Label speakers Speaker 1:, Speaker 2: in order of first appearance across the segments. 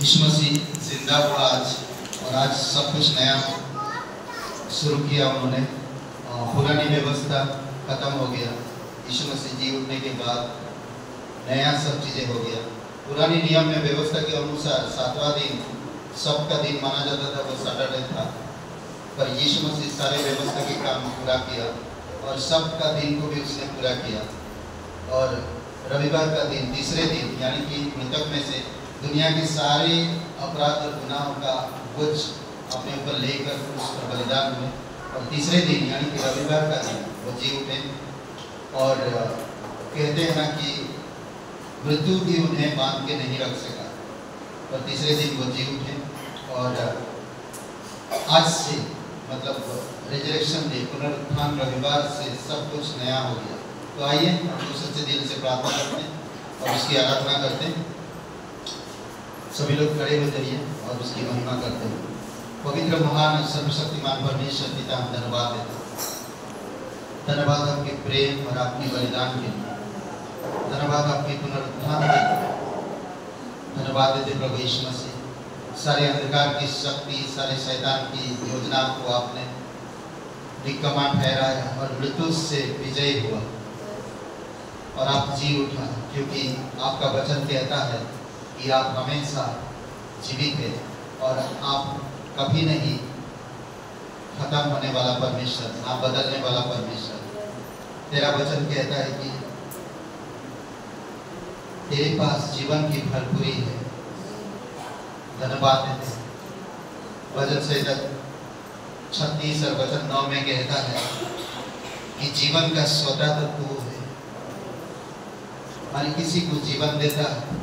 Speaker 1: यीशु मसीह जिंदा हुआ आज, और आज सब कुछ नया शुरू किया उन्होंने। पुरानी व्यवस्था खत्म हो गया। यीशु मसीह जी उठने के बाद नया सब चीज़ें हो गया। पुरानी नियम में व्यवस्था के अनुसार 7वां दिन सबका दिन माना जाता था, वो सैटरडे था। पर यीशु मसीह सारे व्यवस्था के काम पूरा किया और सबका दिन को भी उसने पूरा किया। और रविवार का दिन, तीसरे दिन, यानी कि मृतक में से दुनिया के सारे अपराध और गुनाहों का बोझ अपने ऊपर लेकर उस पर बलिदान हुए। और तीसरे दिन यानी कि रविवार का दिन वो जी उठे। और कहते हैं ना कि मृत्यु भी उन्हें बांध के नहीं रख सका, और तीसरे दिन वो जी उठे। और आज से मतलब रिजरेक्शन डे, पुनरुत्थान रविवार से सब कुछ नया हो गया। तो आइए हम सच्चे दिल से प्रार्थना करते हैं और उसकी आराधना करते हैं। सभी लोग खड़े हो जाइए और उसकी महिमा करते हैं। पवित्र महान सर्वशक्तिमान परमेश्वर पिता, हम धन्यवाद देते हैं। धन्यवाद आपके प्रेम और आपकी बलिदान के लिए। धन्यवाद आपके पुनरुत्थान के लिए। धन्यवाद देते प्रभु यीशु मसीह। सारे अंधकार की शक्ति, सारे शैतान की योजना को आपने निकम्मा ठहराया और मृत्यु से विजय हुआ और आप जी उठा, क्योंकि आपका वचन कहता है कि आप हमेशा जीवित हैं और आप कभी नहीं खत्म होने वाला परमेश्वर, ना बदलने वाला परमेश्वर। तेरा वचन कहता है कि तेरे पास जीवन की भरपूरी है। धन्यवाद देते हैं। वचन संहिता 36 और वचन 9 में कहता है कि जीवन का स्वतः तो तू है। मान किसी को जीवन देता है,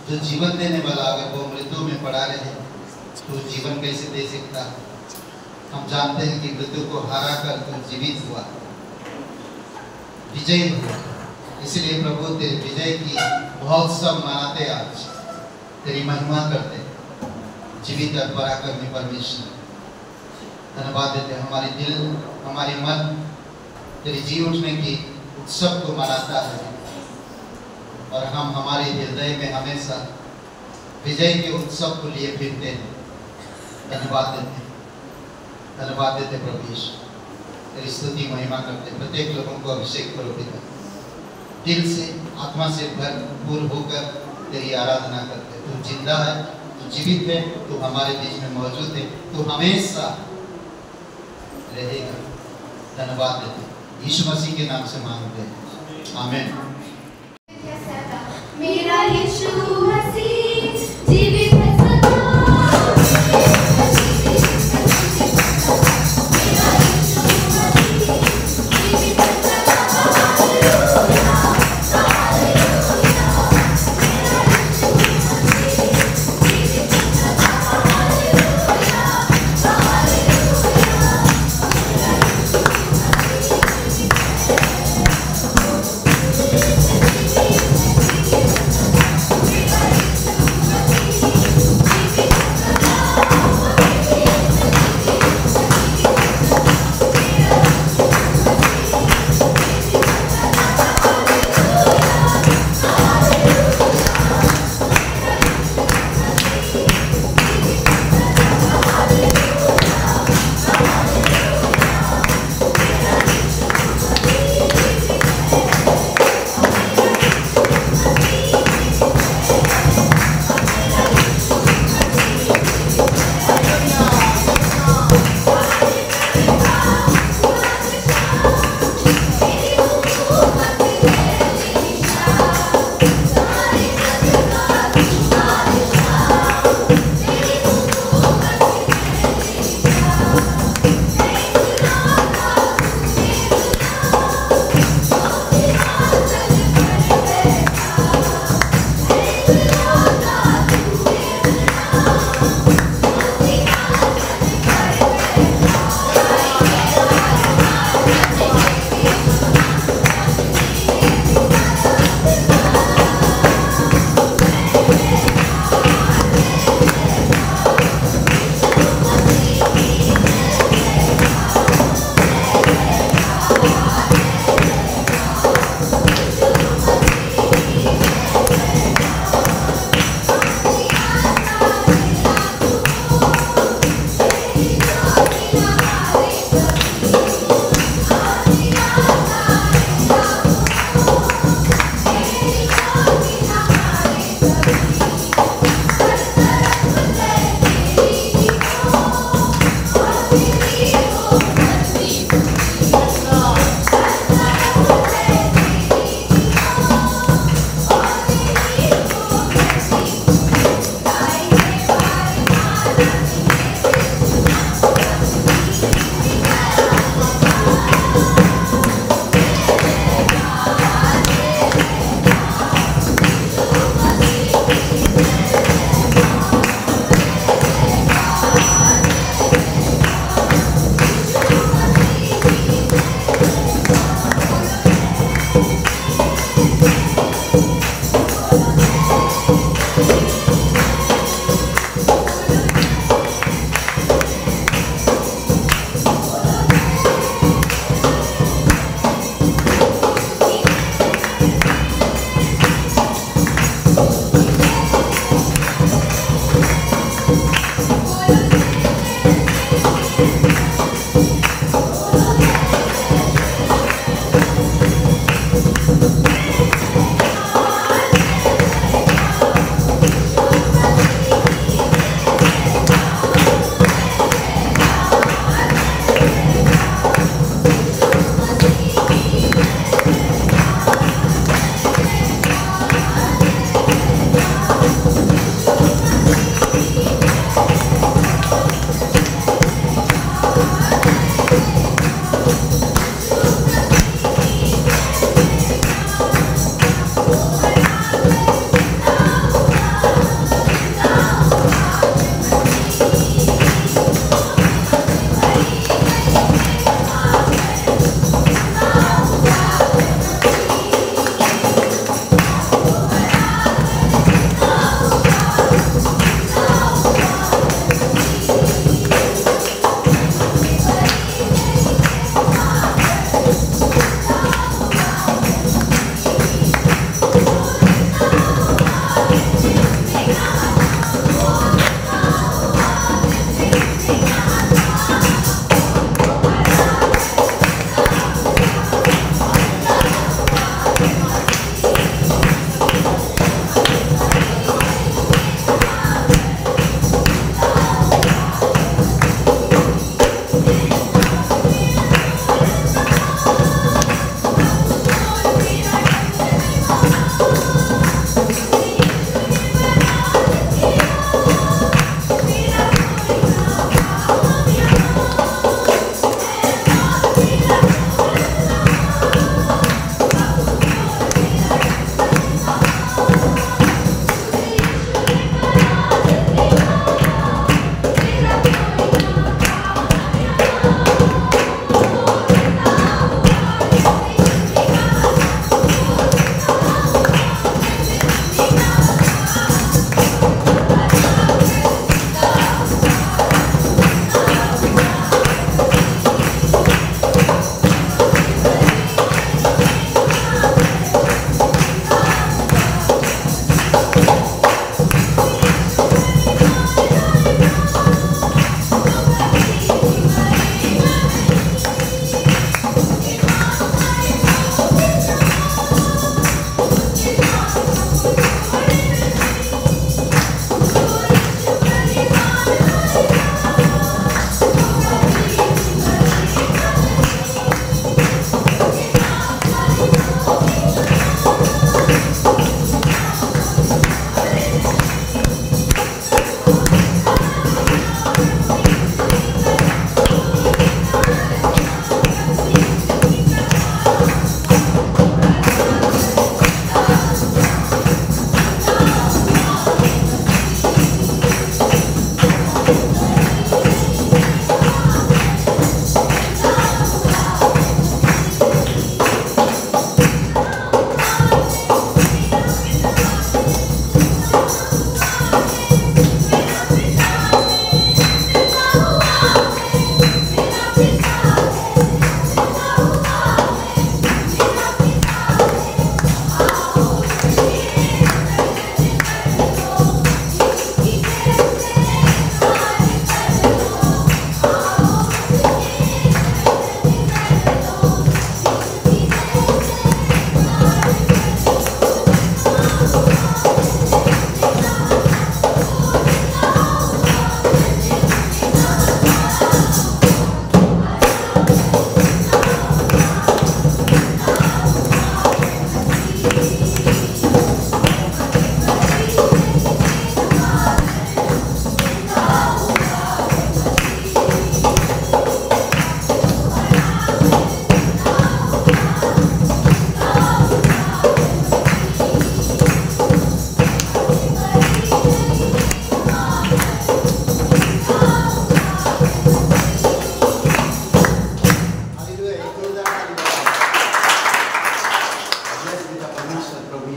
Speaker 1: जो जीवन देने वाला अगर वो मृत्यु में पड़ा रहे तो जीवन कैसे दे सकता है? हम जानते हैं कि मृत्यु को हरा कर तू जीवित हुआ, विजय हुआ। इसलिए प्रभु तेरे विजय की महोत्सव मनाते, आज तेरी महिमा करते, जीवित और पराक्रमी परमेश्वर। धन्यवाद देते, हमारे दिल, हमारे मन तेरी जी उठने की उत्सव को मनाता है और हम हमारे हृदय में हमेशा विजय के उत्सव को लिए फिरते हैं। धन्यवाद देते, धन्यवाद देते प्रभु यीशु। तेरी स्तुति महिमा करते, प्रत्येक लोगों को अभिषेक करो पिता। दिल से, आत्मा से भरपूर होकर तेरी आराधना करते। तू जिंदा है, तू जीवित है, तू हमारे बीच में मौजूद है, तू हमेशा रहेगा। धन्यवाद देते, यीशु मसीह के नाम से मांगते हैं, आमीन।
Speaker 2: मेरा यीशु मसीह जीवित है सदा। मेरा यीशु मसीह जीवित है सदा। Hallelujah, hallelujah. मेरा यीशु मसीह जीवित है सदा। Hallelujah, hallelujah. मेरा यीशु मसीह जीवित है।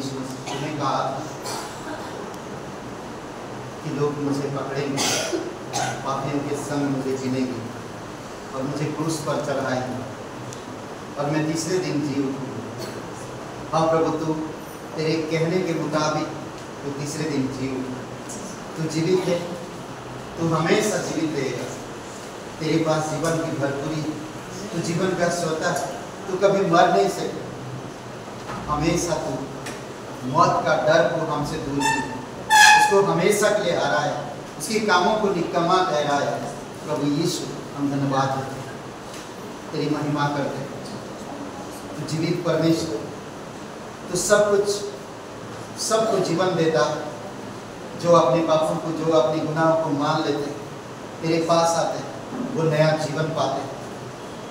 Speaker 1: यीशु मसीह, तूने कहा कि लोग मुझे पकड़ेंगे, पापियों के संग मुझे जीनेंगे और मुझे क्रूस पर चढ़ाएंगे और मैं तीसरे दिन जी उठूंगा। हाँ प्रभु, तू तेरे कहने के मुताबिक तू तीसरे दिन जी उठूंगा। तू जीवित है, तू हमेशा जीवित रहेगा। तेरे पास जीवन की भरपूरी, तू जीवन का स्वतः, तू कभी मर नहीं सकता। हमेशा तू मौत का डर को हमसे दूर किया, उसको हमेशा के लिए हराया, उसके कामों को निकम्मा ठहराया। प्रभु यीशु, हम धन्यवाद देते हैं, तेरी महिमा करते हैं। तू जीवित परमेश्वर, तू सबको जीवन देता। जो अपने पापों को, जो अपने गुनाहों को मान लेते, तेरे पास आते, वो नया जीवन पाते।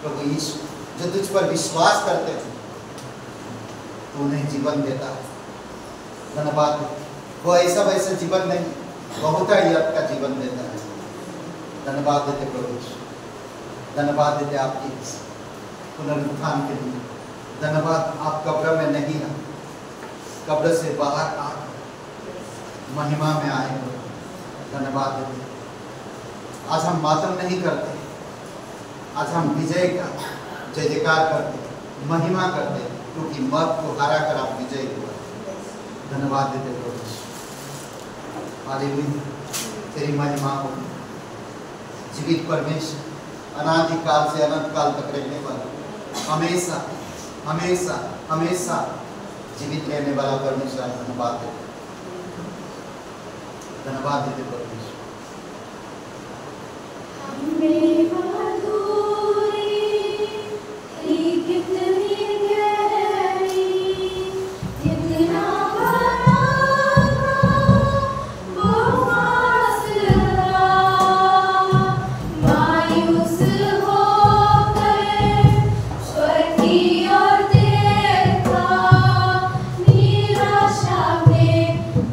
Speaker 1: प्रभु यीशु, जो तुझ पर विश्वास करते हैं, तो उन्हें जीवन देता है। धन्यवाद। वो ऐसा वैसा जीवन नहीं, बहुत ही आपका जीवन देता है। धन्यवाद देते प्रभु, धन्यवाद देते आपकी पुनरुत्थान के लिए। धन्यवाद, आप कब्र में नहीं आए, कब्र से बाहर आ महिमा में आए। धन्यवाद देते। आज हम मातम नहीं करते, आज हम विजय का जय जयकार करते, महिमा करते, क्योंकि मौत को हरा कर आप विजय हुआ। धन्यवाद देते प्रभु। हालेलुया, तेरी महिमा हो। जीवित परमेश्वर, अनादि काल से अनंत काल तक रहने वाला, हमेशा हमेशा हमेशा जीवित रहने वाला परमेश्वर, धन्यवाद देते, धन्यवाद देते परमेश्वर।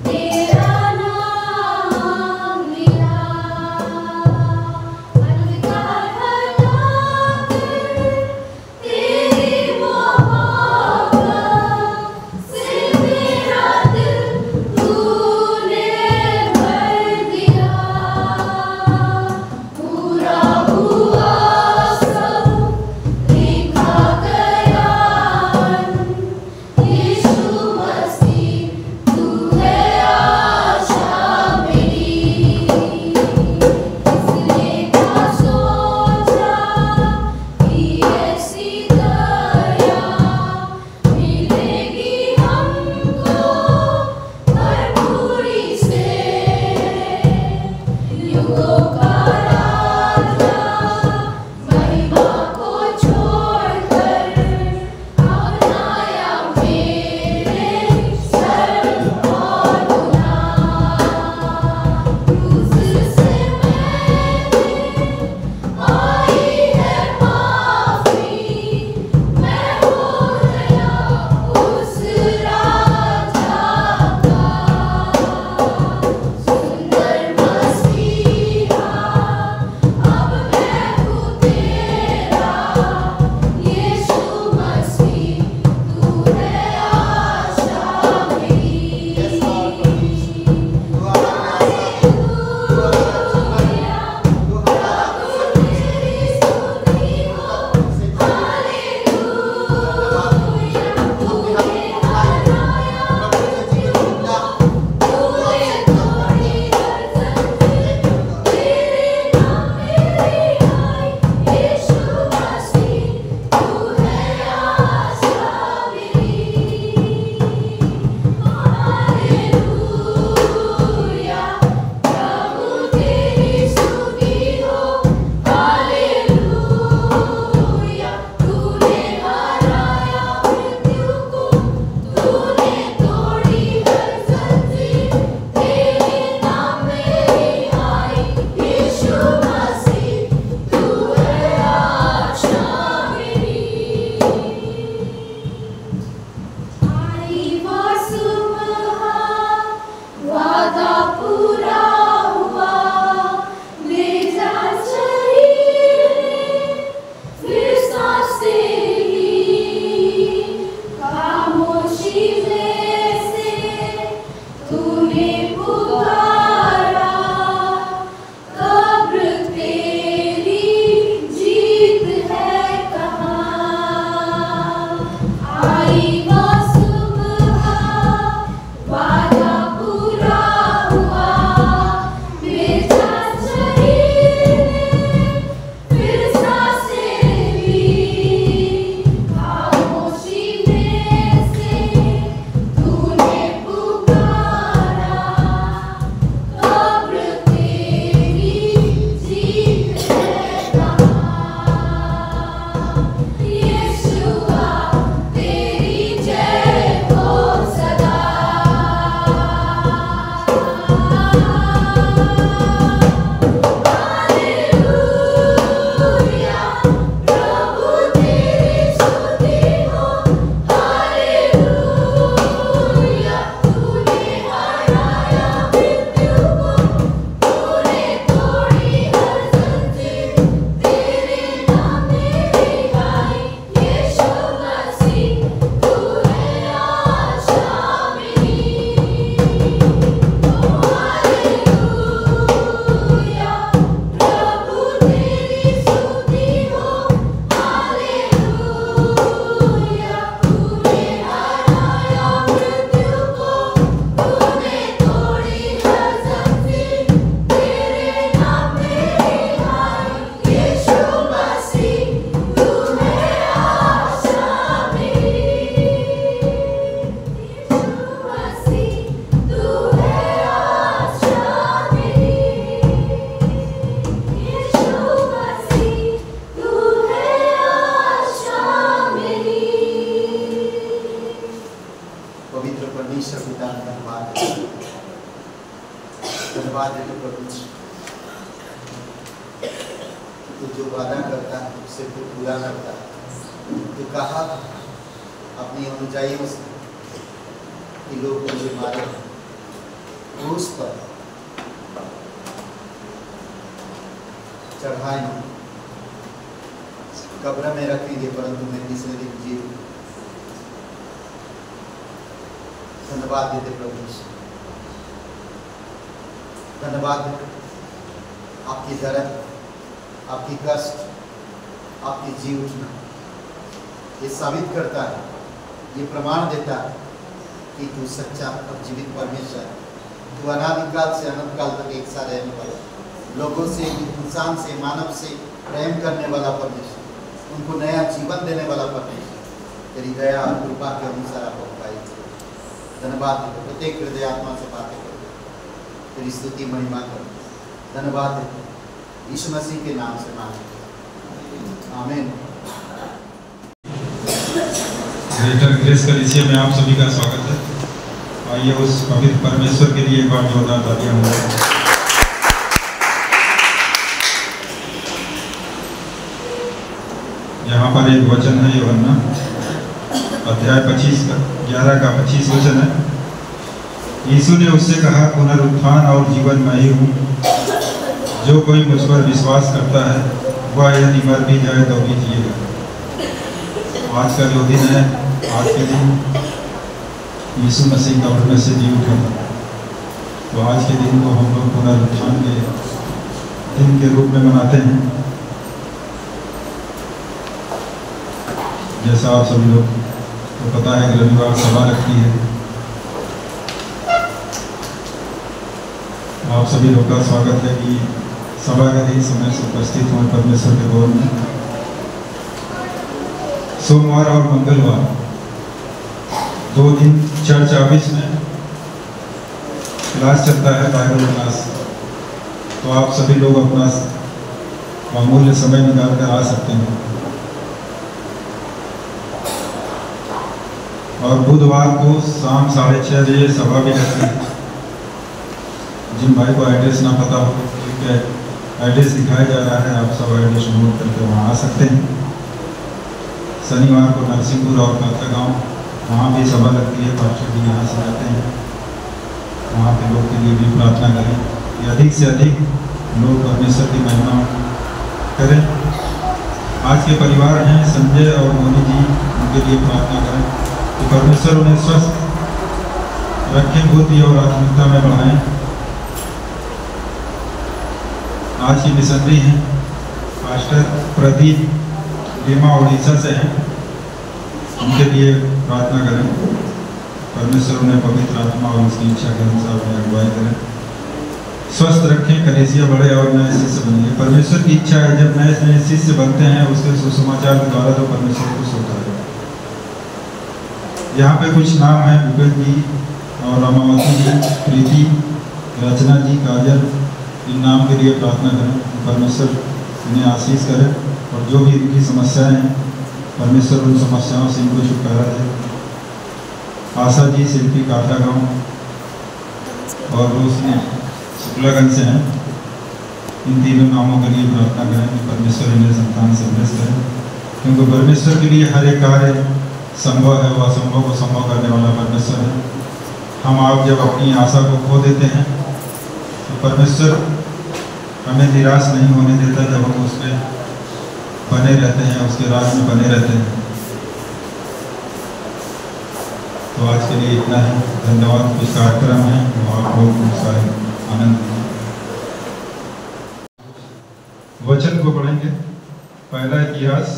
Speaker 2: तेरा नाम लिया,
Speaker 1: पिता धन्यवाद है प्रभु, तो जो वादा करता है उसे तो पूरा करता है। तो कहा अपनी अनुयायियों से कि लोग मुझे मारे, क्रूस पर चढ़ाए, कब्र में रखेंगे, परंतु मैं तीसरे दिन जी लूंगा। धन्यवाद देते प्रभु, धन्यवाद आपकी दर्द, आपकी कष्ट, आपकी जी उठना ये साबित करता है, ये प्रमाण देता है कि तू सच्चा और जीवित परमेश्वर है। तू अनादिकाल से अनंत काल तक एक साथ रहने वाला, लोगों से, इंसान से, मानव से प्रेम करने वाला परमेश्वर, उनको नया जीवन देने वाला परमेश्वर, तेरी दया और कृपा के अनुसार आप पाई। धन्यवाद देते, प्रत्येक हृदय आत्मा से बातें करो, तेरी स्तुति महिमा करो। धन्यवाद देते यीशु मसीह के नाम से मांगते, आमीन।
Speaker 3: ग्रेटर ग्रेस कलीसिया में आप सभी का स्वागत है। आइए उस पवित्र परमेश्वर के लिए एक बार जोरदार तालियां हो। यहाँ पर एक वचन है, यूहन्ना अध्याय 11 का 25 वचन है। यीशु ने उससे कहा, पुनरुत्थान और जीवन मैं ही हूँ, जो कोई मुझ पर विश्वास करता है वह यदि मर भी जाए तो भी जिएगा। आज का जो दिन है, आज के दिन यीशु मसीह कब्र में से जी उठा था, तो आज के दिन को हम लोग पुनरुत्थान के दिन के रूप में मनाते हैं। जैसा आप सभी लोग को पता है कि रविवार सभा लगती है। आप सभी लोग का स्वागत है कि सभा के दिन समय से उपस्थित हुए परमेश्वर के भवन में। सोमवार और मंगलवार 2 दिन चर्च ऑफिस में क्लास चलता है, बाइबल क्लास, तो आप सभी लोग अपना अमूल्य समय निकाल कर आ सकते हैं। और बुधवार को शाम 6:30 बजे सभा भी लगती है। जिन भाई को एड्रेस ना पता हो, ठीक है, एड्रेस दिखाया जा रहा है, आप सब एड्रेस नोट करके वहाँ आ सकते हैं। शनिवार को नरसिंहपुर और काता गाँव, वहाँ भी सभा लगती है, पास्टर जी यहाँ से आते हैं, वहाँ के लोग के लिए भी प्रार्थना करें कि अधिक से अधिक लोग परमेश्वर की महिमा करें। आज के परिवार हैं संजय और मोनी जी, उनके लिए प्रार्थना करें कि परमेश्वर उन्हें स्वस्थ रखें, बुद्धि और आत्मिकता में बढ़ाएं। आज की मिशनरी हैं पास्टर प्रदीप लीमा उड़ीसा से हैं, उनके लिए प्रार्थना करें, परमेश्वर उन्हें पवित्र आत्मा और उसकी इच्छा के अनुसार उन्हें अगुवाई करें, स्वस्थ रखें, कलीसिया बढ़े और नए शिष्य बनिए। परमेश्वर की इच्छा है जब नए नए शिष्य बनते हैं, उसके सुसमाचार के द्वारा तो परमेश्वर खुश होता है। यहाँ पे कुछ नाम हैं, भूपेश जी और रमावती जी, प्रीति, रचना जी, काजल, इन नाम के लिए प्रार्थना करें, परमेश्वर इन्हें आशीष करें और जो भी इनकी समस्याएं हैं परमेश्वर उन समस्याओं से इनको छुटकारा दे। आशा जी शिल्पी काटा गाँव और रोशनी शुक्लागंज से हैं, इन तीनों नामों के लिए प्रार्थना करें कि परमेश्वर इन्हें संतान से ब्लेस करें, क्योंकि परमेश्वर के लिए हर एक कार्य संभव है, वह असंभव को संभव करने वाला परमेश्वर है। हम आप जब अपनी आशा को खो देते हैं तो परमेश्वर हमें निराश नहीं होने देता, जब हम उसमें बने रहते हैं, उसके राज में बने रहते हैं। तो आज के लिए इतना ही, धन्यवाद। कुछ कार्यक्रम है वो आप लोग सारे आनंद लीजिए। वचन को पढ़ेंगे। पहला इतिहास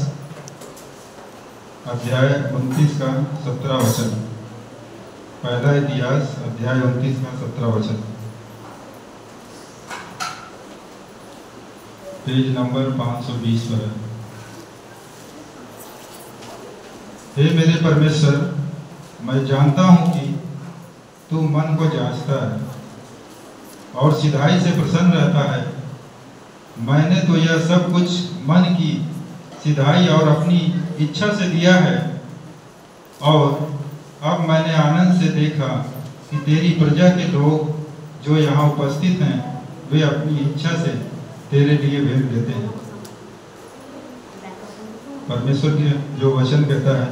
Speaker 3: अध्याय 29 का 17 वचन। पहला इतिहास अध्याय 29 का 17 वचन, पेज नंबर 520 पर है। हे मेरे परमेश्वर, मैं जानता हूं कि तू मन को जांचता है और सिधाई से प्रसन्न रहता है। मैंने तो यह सब कुछ मन की सिधाई और अपनी इच्छा से दिया है, और अब मैंने आनंद से देखा कि तेरी प्रजा के लोग जो यहाँ उपस्थित हैं वे अपनी इच्छा से तेरे लिए भेंट देते हैं। परमेश्वर के जो वचन कहता है,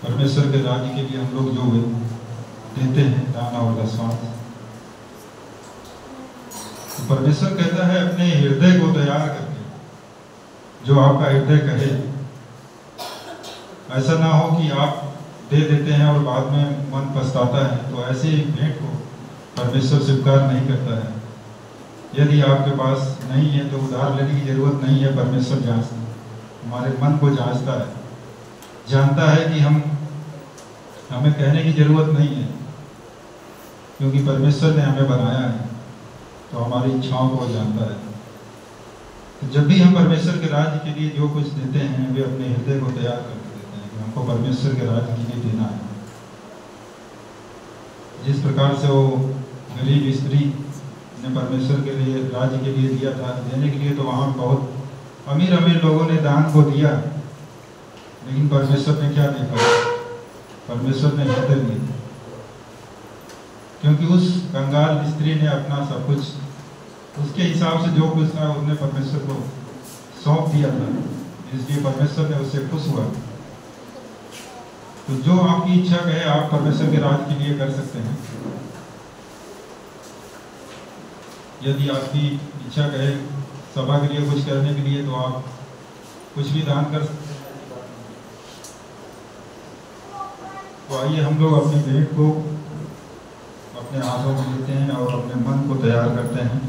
Speaker 3: परमेश्वर के राज्य के लिए हम लोग जो देते हैं दान और दशमांश, तो परमेश्वर कहता है अपने हृदय को तैयार करके, जो आपका हृदय कहे। ऐसा ना हो कि आप दे देते हैं और बाद में मन पछताता है, तो ऐसे भेंट को परमेश्वर स्वीकार नहीं करता है। यदि आपके पास नहीं है तो उधार लेने की जरूरत नहीं है। परमेश्वर जांचता है, हमारे मन को जांचता है, जानता है कि हमें कहने की जरूरत नहीं है, क्योंकि परमेश्वर ने हमें बनाया है, तो हमारी इच्छाओं को जानता है। तो जब भी हम परमेश्वर के राज्य के लिए जो कुछ देते हैं, वे अपने हृदय को तैयार करके देते हैं कि हमको परमेश्वर के राज्य के लिए देना है। जिस प्रकार से वो गरीब स्त्री ने परमेश्वर के लिए राज्य के लिए दिया था, देने के लिए, तो वहाँ बहुत अमीर अमीर लोगों ने दान को दिया, लेकिन परमेश्वर ने क्या देखा? परमेश्वर ने हृदय दिया, क्योंकि उस कंगाल स्त्री ने अपना सब कुछ उसके हिसाब से जो कुछ था उसने परमेश्वर को सौंप दिया था, इसलिए परमेश्वर ने उससे खुश हुआ। तो जो आपकी इच्छा कहे आप परमेश्वर के राज के लिए कर सकते हैं। यदि आपकी इच्छा कहे सभा के लिए कुछ करने के लिए, तो आप कुछ भी दान कर सकते हैं। तो आइए हम लोग अपनी भेंट को अपने हाथों में लेते हैं और अपने मन को तैयार करते हैं।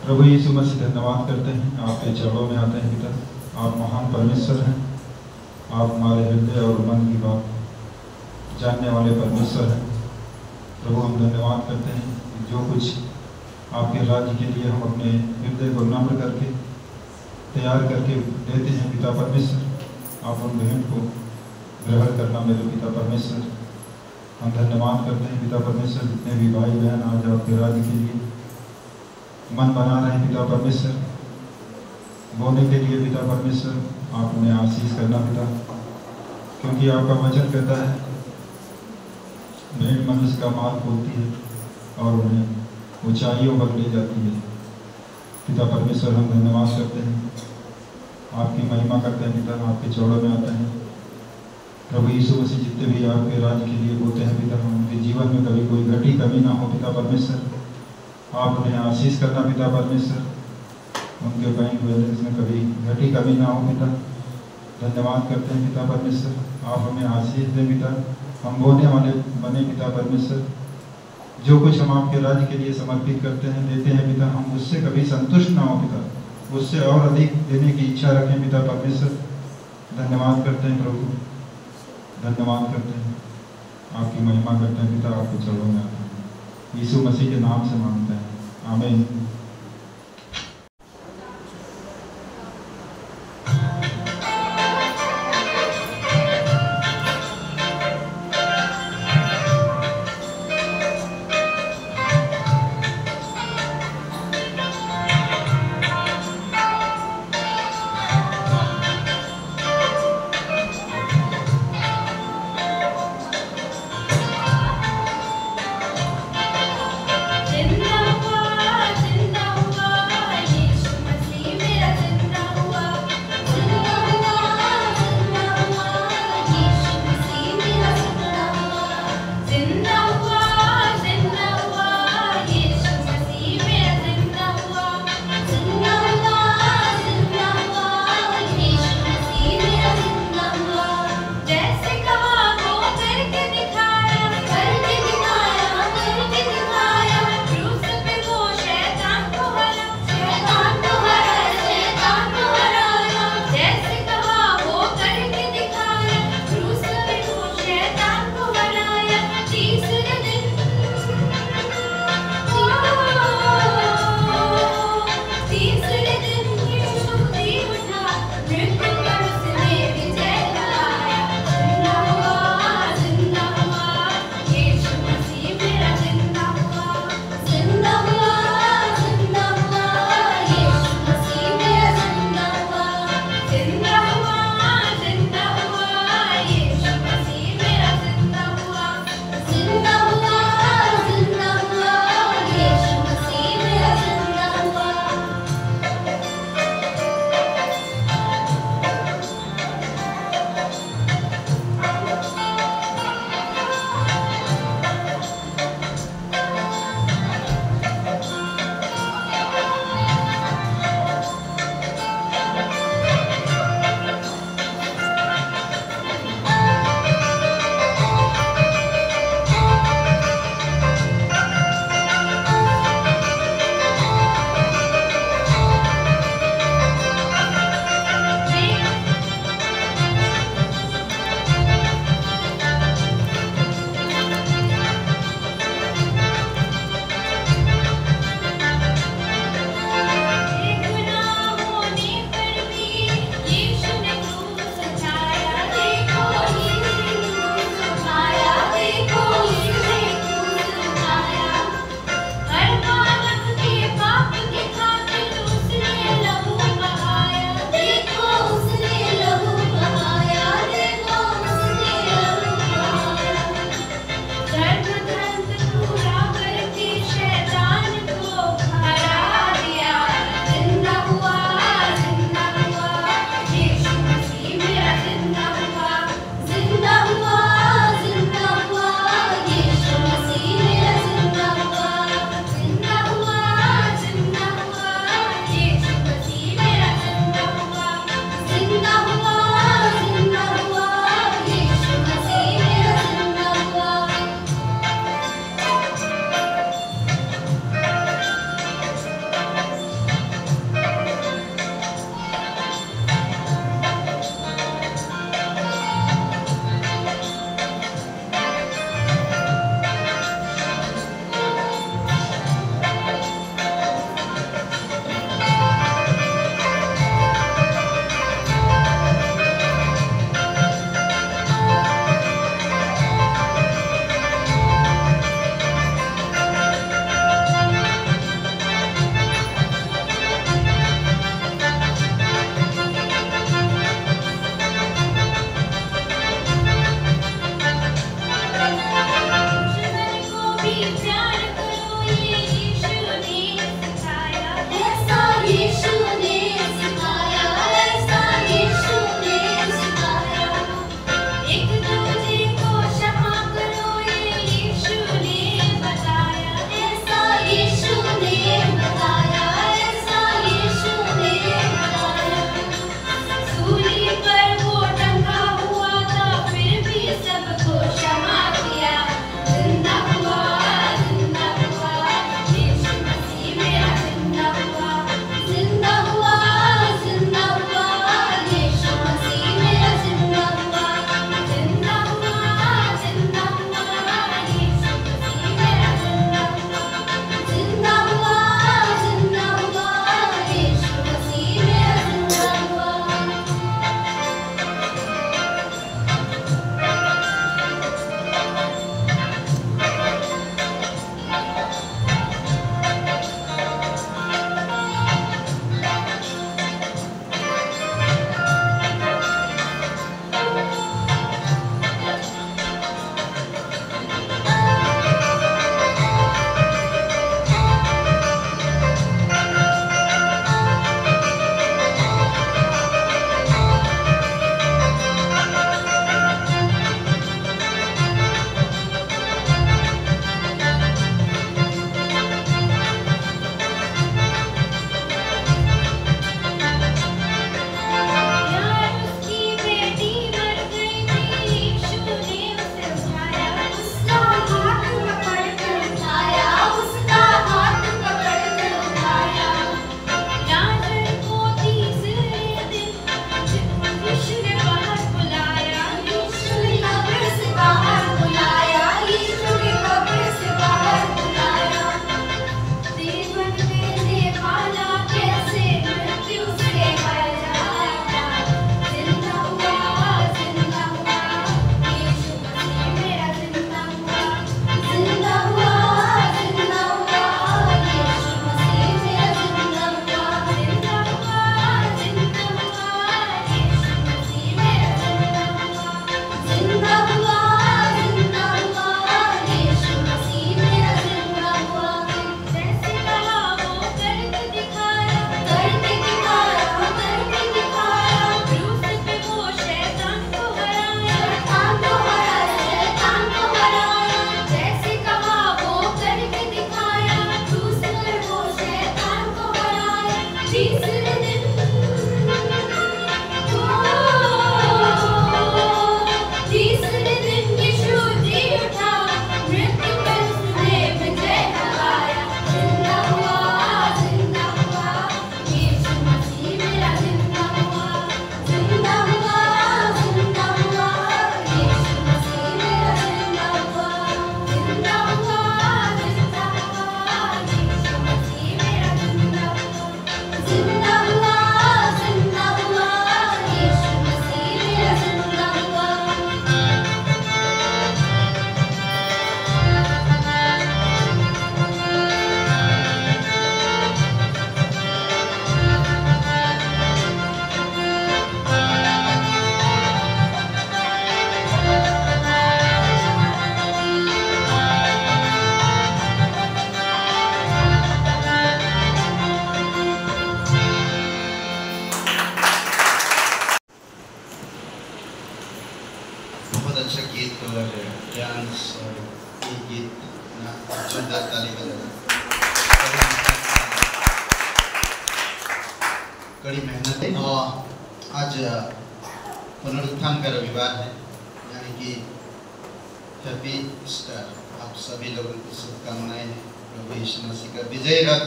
Speaker 3: प्रभु यीशु मसीह धन्यवाद करते हैं, आपके चरणों में आते हैं पिता। आप महान परमेश्वर हैं, आप हमारे हृदय और मन की बात जानने वाले परमेश्वर हैं। प्रभु हम धन्यवाद करते हैं कि जो कुछ आपके राज्य के लिए हम अपने हृदय को नम्र करके तैयार करके देते हैं पिता परमेश्वर, आप उन भेंट को ग्रहण करना मेरे पिता परमेश्वर। हम धन्यवाद करते हैं पिता परमेश्वर, जितने भी भाई बहन आज आपके राज्य के लिए मन बना रहे हैं पिता परमेश्वर, बोने के लिए पिता परमेश्वर, आप उन्हें आशीष करना पिता, क्योंकि आपका वचन कहता है भेंट मनुष्य का मार्ग खोलती है और उन्हें ऊंचाइयों पर ले जाती है। पिता परमेश्वर हम धन्यवाद करते हैं, आपकी महिमा करते हैं पिता, आपके चौड़ों में आते हैं। प्रभु यीशु मसीह जितने भी आपके राज्य के लिए बोलते हैं पिता, उनके जीवन में कभी कोई घटी कमी ना हो पिता परमेश्वर, आप उन्हें आशीष करना पिता परमेश्वर, उनके बैंक बैलेंस में कभी घटी कमी ना हो पिता। धन्यवाद करते हैं पिता परमेश्वर, आप हमें आशीष दें पिता, हम बोने वाले बने पिता परमेश्वर। जो कुछ हम आपके राज्य के लिए समर्पित करते हैं देते हैं पिता, हम उससे कभी संतुष्ट ना हो पिता, उससे और अधिक देने की इच्छा रखें पिता परमेश्वर। धन्यवाद करते हैं प्रभु, धन्यवाद करते हैं, आपकी महिमा करते हैं पिता, आपके चरणों में आते हैं। यीशु मसीह के नाम से मांगते हैं, आमीन।
Speaker 2: जिंदाबाद जिंदाबाद
Speaker 1: डांस और ये गीत ना जोरदार ताली बजाना, कड़ी मेहनत है। आज पुनरुत्थान का रविवार है, यानी कि हैप्पी ईस्टर। आप सभी लोगों की शुभकामनाएं हैं। प्रभु यीशु मसीह का विजय रथ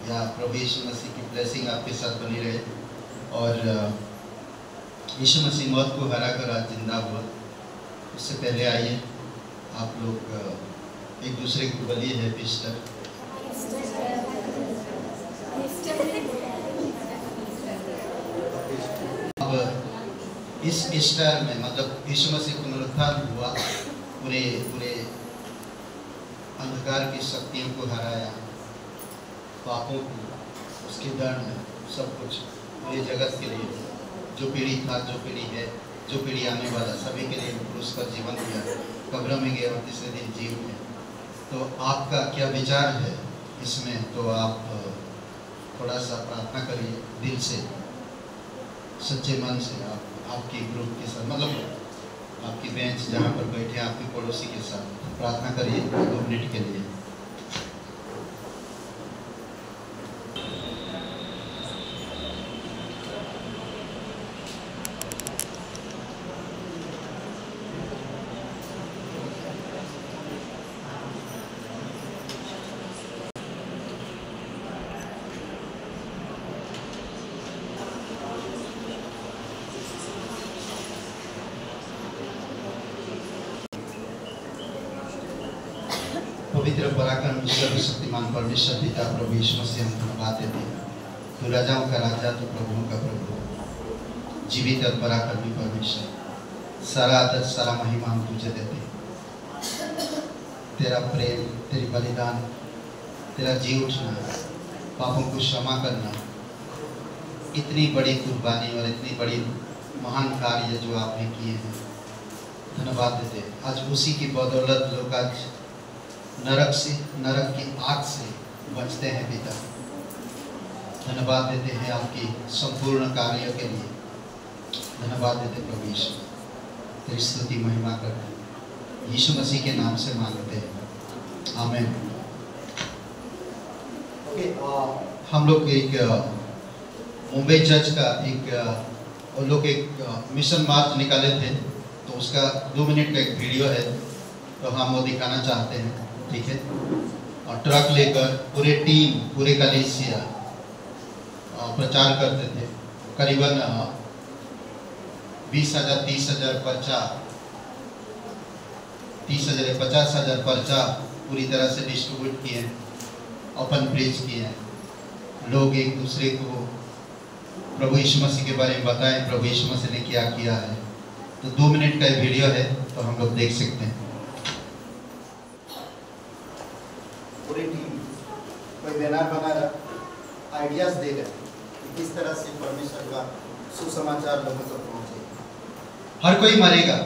Speaker 1: या प्रभु यीशु मसीह की ब्लेसिंग आपके साथ बनी रहे। और यीशु मसीह मौत को हरा कर आज जिंदा हुआ। उससे पहले आइए आप लोग एक दूसरे को बोलिए हैप्पी ईस्टर। अब इस ईस्टर में मतलब यीशु मसीह पुनरुत्थान हुआ, पूरे अंधकार की शक्तियों को हराया, पापों को, उसके दंड, सब कुछ पूरे जगत के लिए, जो पीढ़ी था, जो पीढ़ी है, जो पीढ़ी आने वाला, सभी के लिए क्रूस पर जीवन दिया, कब्र में गया और तीसरे दिन जी उठे। तो आपका क्या विचार है इसमें? तो आप थोड़ा सा प्रार्थना करिए दिल से, सच्चे मन से। आप आपके ग्रुप के साथ, मतलब आपकी बेंच जहाँ पर बैठे हैं, आपके पड़ोसी के साथ प्रार्थना करिए 2 मिनट के लिए। पवित्र पराक्रम सर्वशक्तिमान परमेश्वर पिता प्रभु यीशु मसीह हम धन्यवाद देते हैं। तो राजाओं का राजा, तो प्रभुओं का प्रभु, जीवित और पराक्रमी परमेश्वर, सारा आदर सारा महिमा हम तुझे देते हैं। तेरा प्रेम, तेरी बलिदान, तेरा जी उठना, पापों को क्षमा करना, इतनी बड़ी कुर्बानी और इतनी बड़ी महान कार्य जो आपने किए हैं, धन्यवाद देते हैं। आज उसी की बदौलत लोग आज नरक की आग से बचते हैं पिता। धन्यवाद देते हैं आपकी संपूर्ण कार्य के लिए। धन्यवाद देते प्रभु यीशु, तेरी स्तुति महिमा करते हैं। यीशु मसीह के नाम से मांगते हैं, आमीन। हम लोग एक मुंबई चर्च का वो लोग एक मिशन मार्च निकाले थे, तो उसका 2 मिनट का एक वीडियो है, तो हम वो दिखाना चाहते हैं, ठीक है। और ट्रक लेकर पूरे टीम, पूरे कलीसिया प्रचार करते थे। करीबन 20,000 30,000 पर्चा, 30,000 या 50,000 पर्चा पूरी तरह से डिस्ट्रीब्यूट किए, ओपन प्रीच किए। लोग एक दूसरे को प्रभु यीशु मसीह के बारे में बताएं, प्रभु यीशु मसीह ने क्या किया है। तो 2 मिनट का वीडियो है, तो हम लोग देख सकते हैं। पूरी टीम कोई बैनर बना रहा, आइडियाज दे रहे कि किस तरह से परमेश्वर का सुसमाचार लोगों तक पहुंचे। हर कोई मरेगा,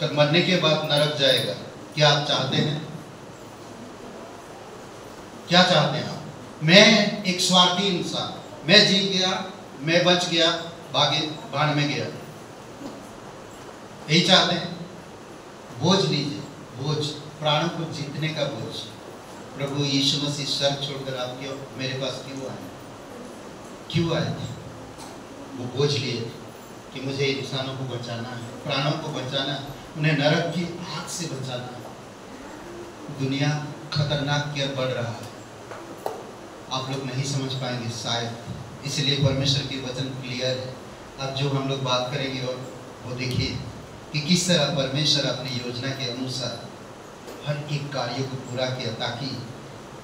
Speaker 1: जब मरने के बाद नरक जाएगा। क्या आप चाहते हैं? क्या चाहते हैं आप? मैं एक स्वार्थी इंसान, मैं जी गया, मैं बच गया, भाड़ में गया, यही चाहते हैं? बोझ लीजिए, बोझ, प्राणों को जीतने का बोझ। प्रभु यीशु मसीह स्वर्ग छोड़कर आपके मेरे पास क्यों आए थे? वो बोझ लिए कि मुझे इंसानों को बचाना है, प्राणों को बचाना है, उन्हें नरक की आग से बचाना है। दुनिया खतरनाक की ओर बढ़ रहा है, आप लोग नहीं समझ पाएंगे शायद, इसलिए परमेश्वर की वचन क्लियर है। अब जो हम लोग बात करेंगे और वो देखिए कि किस तरह परमेश्वर अपनी योजना के अनुसार हर एक कार्य को पूरा किया, ताकि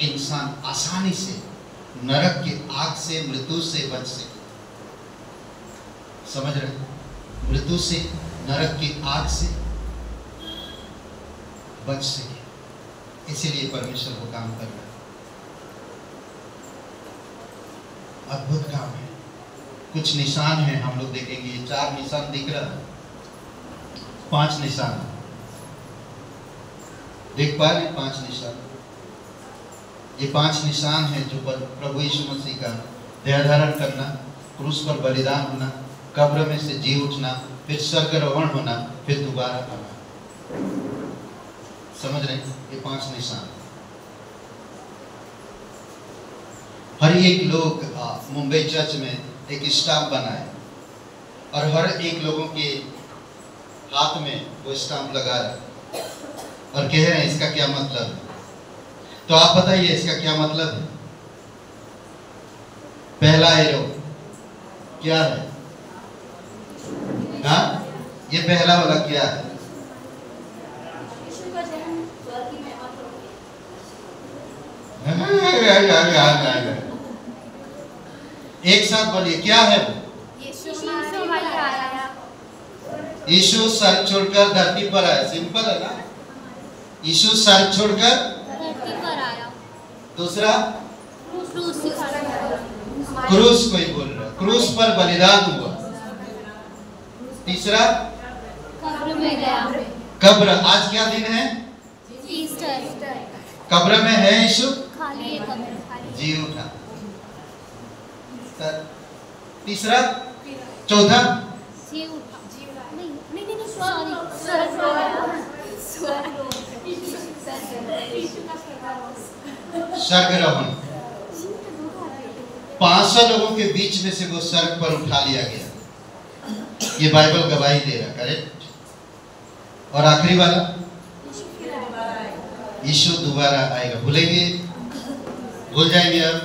Speaker 1: इंसान आसानी से नरक की आग से, मृत्यु से बच सके। समझ रहे? मृत्यु से, नरक की आग से बच सके, इसीलिए परमेश्वर वो काम कर रहा है। अद्भुत काम है। कुछ निशान है, हम लोग देखेंगे। 4 निशान दिख रहा है, 5 निशान देख पा रहे हैं। 5 निशान, ये 5 निशान है जो प्रभु यीशु मसीह का देह धारण करना, क्रूस पर बलिदान होना, कब्र में से जी उठना, फिर स्वर्गारोहण होना, फिर दोबारा आना। समझ रहे हैं? ये 5 निशान। हर एक लोग मुंबई चर्च में एक स्टाम्प बनाए और हर एक लोगों के हाथ में वो स्टाम्प लगा रहे और कह रहे हैं इसका क्या मतलब है। तो आप बताइए इसका क्या मतलब है? पहला एरो क्या है? हाँ, ये पहला वाला क्या है? एक साथ बोलिए, क्या है वो? यीशु सर छोड़कर धरती पर आया। सिंपल है ना? यीशु सर छोड़कर
Speaker 2: धरती पर आया।
Speaker 1: दूसरा क्रूस, कोई बोल रहा है, क्रूस पर बलिदान हुआ। तीसरा
Speaker 2: कब्र में गया।
Speaker 1: कब्र, आज क्या दिन है?
Speaker 2: ईस्टर।
Speaker 1: कब्र में है यीशु,
Speaker 2: खाली है कब्र।
Speaker 1: जी उठा। तीसरा, चौथा
Speaker 2: जी उठा। नहीं सॉरी,
Speaker 1: स्वर्गारोहण। 500 लोगों के बीच में से वो स्वर्ग पर उठा लिया गया। ये बाइबल गवाही दे रहा, करेक्ट? और आखिरी वाला, यीशु दोबारा आएगा। भूलेंगे? भूल जाएंगे? अब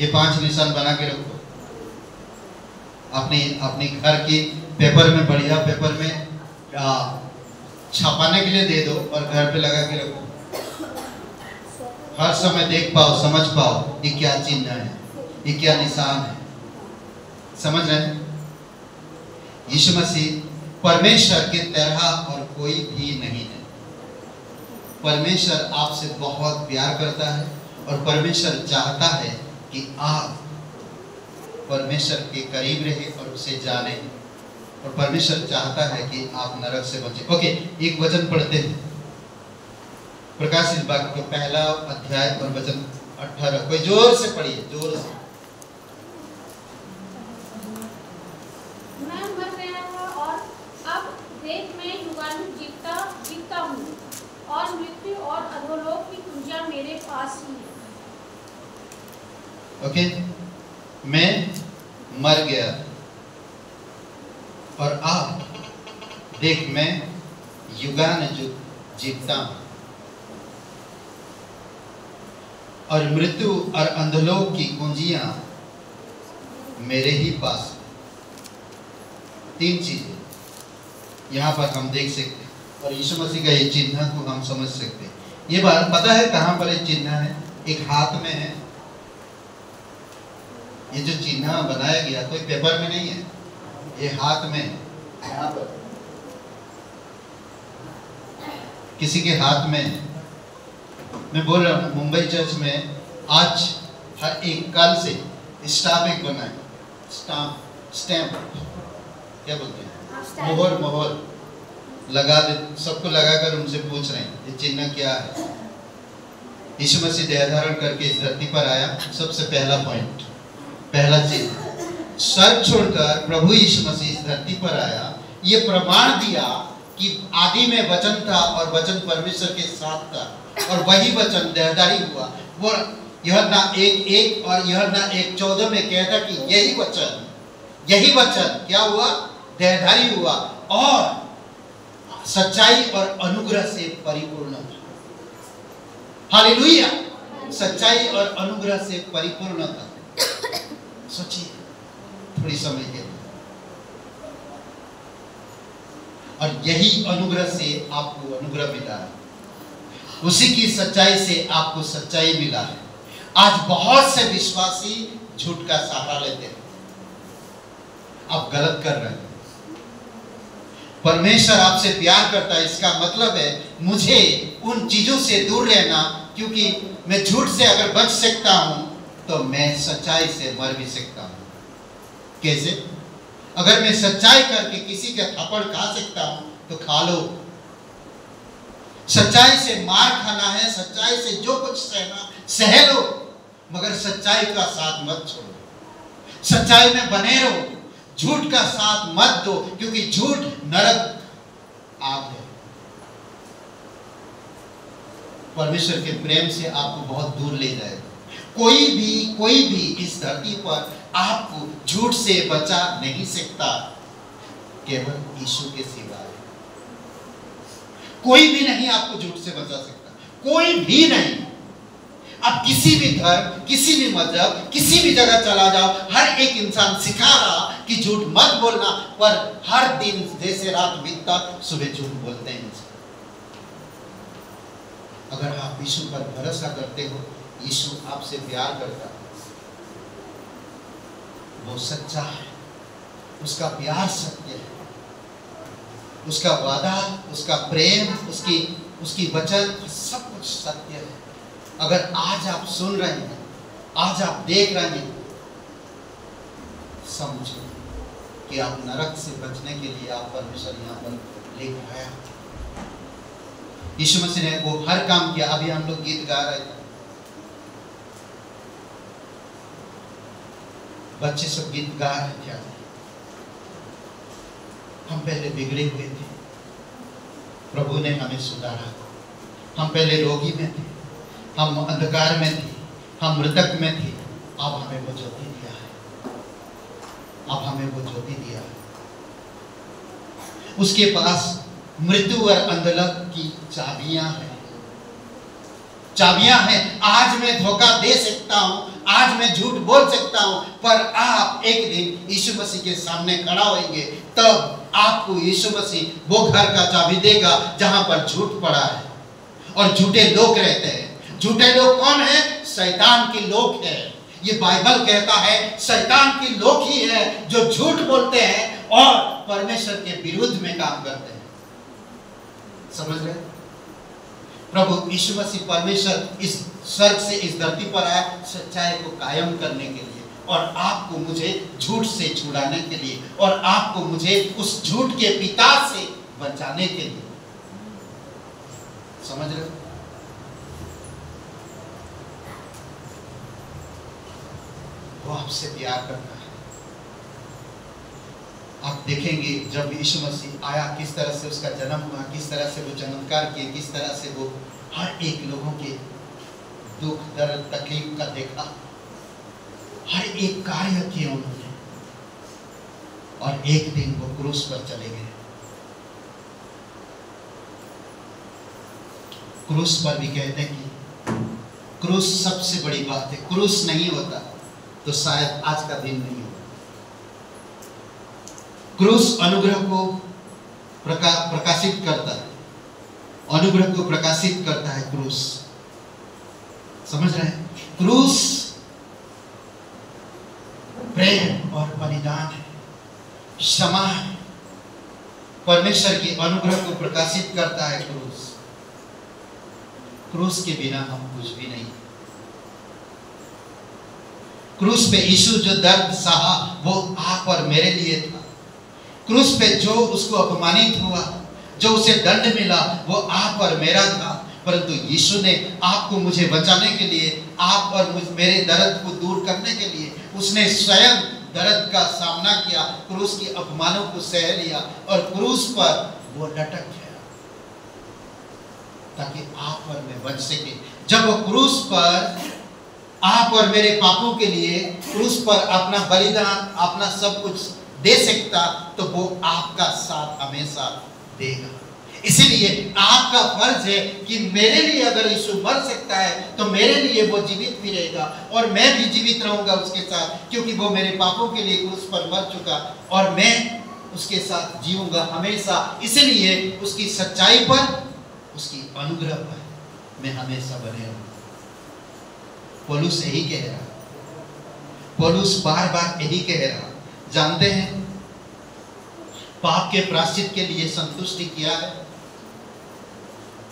Speaker 1: ये 5 निशान बना के रखो अपने घर की पेपर में, बढ़िया पेपर में छापाने के लिए दे दो और घर पे लगा के रखो। हर समय देख पाओ, समझ पाओ ये क्या चिन्ह है, ये क्या निशान है। समझ रहे हैं? यीशु मसीह परमेश्वर के तरह और कोई भी नहीं है। परमेश्वर आपसे बहुत प्यार करता है और परमेश्वर चाहता है कि आप परमेश्वर के करीब रहे और उसे जाने, और परमेश्वर चाहता है कि आप नरक से बचे। ओके, एक वचन पढ़ते हैं, प्रकाशित वाक्य का 1 अध्याय और वचन 18। कोई जोर से पढ़िए, जोर से।
Speaker 4: मैं मर गया था और अब देख मैं युगानुयुग जीता हूँ और मृत्यु और अधोलोक की कुंजियां मेरे पास ही है।
Speaker 1: ओके, मैं मर गया और अब देख मैं युगानुयुग जीता हूँ और मृत्यु और अंधलोक की कुंजियां मेरे ही पास। 3 चीजें यहाँ पर हम देख सकते हैं और यीशु मसीह का ये चिन्ह को हम समझ सकते हैं। ये बात पता है कहाँ पर ये चिन्ह है? एक हाथ में है। ये जो चिन्ह बनाया गया कोई पेपर में नहीं है, ये हाथ में है। यहाँ पर किसी के हाथ में है। मैं बोल रहा हूँ मुंबई चर्च में आज हर एक कल से स्टाम्प एक बनाए, स्टैम्प क्या बोलते हैं, मोहर लगा दे, सबको लगाकर उनसे पूछ रहे हैं ये चिन्ह क्या है। यीशु मसीह देह धारण करके इस धरती पर आया। सबसे पहला पॉइंट, पहला चिन्ह, स्वर्ग छोड़कर प्रभु यीशु मसीह इस धरती पर आया। ये प्रमाण दिया कि आदि में वचन था और वचन परमेश्वर के साथ था और वही वचन देहधारी हुआ। वो यूहन्ना 1:1 और यूहन्ना 1:14 में कहता कि यही वचन क्या हुआ? देहधारी हुआ और सच्चाई और अनुग्रह से परिपूर्ण था। हालेलुया! सच्चाई और अनुग्रह से परिपूर्ण था। सोचिए थोड़ी समय के लिए, और यही अनुग्रह से आपको अनुग्रह मिला है, उसी की सच्चाई से आपको सच्चाई मिला है। आज बहुत से विश्वासी झूठ का सहारा लेते हैं। आप गलत कर रहे हैं। परमेश्वर आपसे प्यार करता है, इसका मतलब है मुझे उन चीजों से दूर रहना, क्योंकि मैं झूठ से अगर बच सकता हूं तो मैं सच्चाई से मर भी सकता हूं। कैसे? अगर मैं सच्चाई करके किसी का थप्पड़ खा सकता हूं तो खा लो। सच्चाई से मार खाना है, सच्चाई से जो कुछ सहना सह लो, मगर सच्चाई का साथ मत छोड़ो। सच्चाई में बने रहो, झूठ का साथ मत दो, क्योंकि झूठ नरक आग है। परमेश्वर के प्रेम से आपको बहुत दूर ले जाएगा। कोई भी इस धरती पर आपको झूठ से बचा नहीं सकता, केवल यीशु के सिवाय। कोई भी नहीं आपको झूठ से बचा सकता, कोई भी नहीं। आप किसी भी धर्म, किसी भी मजहब, किसी भी जगह चला जाओ, हर एक इंसान सिखा रहा कि झूठ मत बोलना, पर हर दिन जैसे रात बीतता सुबह झूठ बोलते हैं। अगर आप यीशु पर भरोसा करते हो, यीशु आपसे प्यार करता है, वो सच्चा है, उसका प्यार सत्य है, उसका वादा, उसका प्रेम, उसकी वचन सब कुछ सत्य है। अगर आज आप सुन रहे हैं, आज आप देख रहे हैं, समझो कि आप नरक से बचने के लिए आप परमेश्वर यहाँ पर लेकर आया। यीशु मसीह ने वो हर काम किया। अभी हम लोग गीत गा रहे थे, बच्चे सब गीत गा रहे थे। हम पहले बिगड़े हुए थे, प्रभु ने हमें सुधारा। हम पहले रोगी में थे, हम अंधकार में थे, हम मृतक में थे। अब हमें वो ज्योति दिया है, अब हमें वो ज्योति दिया है। उसके पास मृत्यु और अंधकार की चाबियां हैं, चाबियां हैं। आज मैं धोखा दे सकता हूं, आज मैं झूठ बोल सकता हूं, पर आप एक दिन यीशु मसीह के सामने खड़ा होंगे, तब आपको यीशु मसीह वो घर का चाबी देगा जहां पर झूठ पड़ा है और झूठे लोग रहते हैं। झूठे लोग कौन है? शैतान के लोग हैं। ये बाइबल कहता है शैतान के लोग ही है जो झूठ बोलते हैं और परमेश्वर के विरुद्ध में काम करते हैं। समझ रहे? प्रभु यीशु मसीह परमेश्वर इस स्वर्ग से इस धरती पर आया सच्चाई को कायम करने के लिए, और आपको मुझे झूठ से छुड़ाने के लिए, और आपको मुझे उस झूठ के पिता से बचाने के लिए। समझ रहे? वो आपसे प्यार करता है। आप देखेंगे जब यीशु मसीह आया, किस तरह से उसका जन्म हुआ, किस तरह से वो चमत्कार किए, किस तरह से वो हर एक लोगों के दुख दर्द तकलीफ का देखा, हर एक कार्य किए उन्होंने, और एक दिन वो क्रूस पर चले गए। क्रूस पर भी कहते हैं कि क्रूस सबसे बड़ी बात है। क्रूस नहीं होता तो शायद आज का दिन नहीं होता। क्रूस अनुग्रह को प्रकाशित करता है, अनुग्रह को प्रकाशित करता है क्रूस। समझ रहे हैं? क्रूस प्रेम और बलिदान है, क्षमा है, परमेश्वर की अनुग्रह को प्रकाशित करता है क्रूस। क्रूस के बिना हम कुछ भी नहीं। क्रूस पे यीशु जो दर्द सहा वो आप और मेरे लिए था। क्रूस पे जो उसको अपमानित हुआ, जो उसे दंड मिला, वो आप और मेरा था। परंतु यीशु ने आपको मुझे बचाने के लिए, आप और मेरे दर्द को दूर करने के लिए उसने स्वयं दर्द का सामना किया, क्रूस की अपमानों को सह लिया और क्रूस पर वो लटक गया ताकि आप और मैं बच सके। जब वो क्रूस पर आप और मेरे पापों के लिए क्रूस पर अपना बलिदान, अपना सब कुछ दे सकता, तो वो आपका साथ हमेशा देगा। इसीलिए आपका फर्ज है कि मेरे लिए अगर यीशु मर सकता है तो मेरे लिए वो जीवित भी रहेगा और मैं भी जीवित रहूंगा उसके साथ, क्योंकि वो मेरे पापों के लिए क्रूस पर मर चुका और मैं उसके साथ जीऊंगा हमेशा। इसलिए उसकी सच्चाई पर, उसकी अनुग्रह पर मैं हमेशा बने रहूंगा। पौलुस यही कह रहा, पौलुस बार बार यही कह रहा। जानते हैं पाप के प्रायश्चित के लिए संतुष्टि क्या है?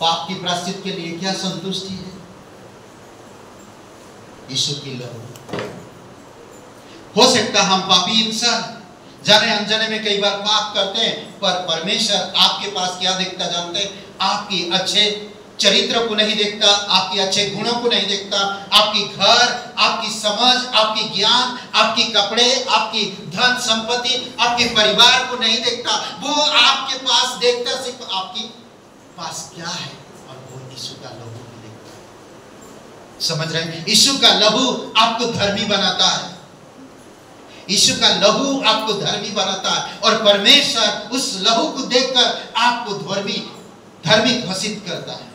Speaker 1: पाप की प्रायश्चित के लिए क्या संतुष्टि है? यीशु की लहू। हो सकता हम पापी इंसान जाने अनजाने में कई बार पाप करते हैं, पर परमेश्वर आपके पास क्या देखता जानते हैं? आपकी अच्छे चरित्र को नहीं देखता, आपके अच्छे गुणों को नहीं देखता, आपकी घर, आपकी समझ, आपकी ज्ञान, आपकी कपड़े, आपकी धन संपत्ति, आपके परिवार को नहीं देखता। वो आपके पास देखता सिर्फ आपकी पास क्या है, और वो यीशु का लहू को देखता। समझ रहे हैं? यीशु का लहू आपको धर्मी बनाता है। यीशु का लहू आपको धर्मी बनाता है और परमेश्वर उस लहू को देखकर आपको धर्मी घोषित करता है।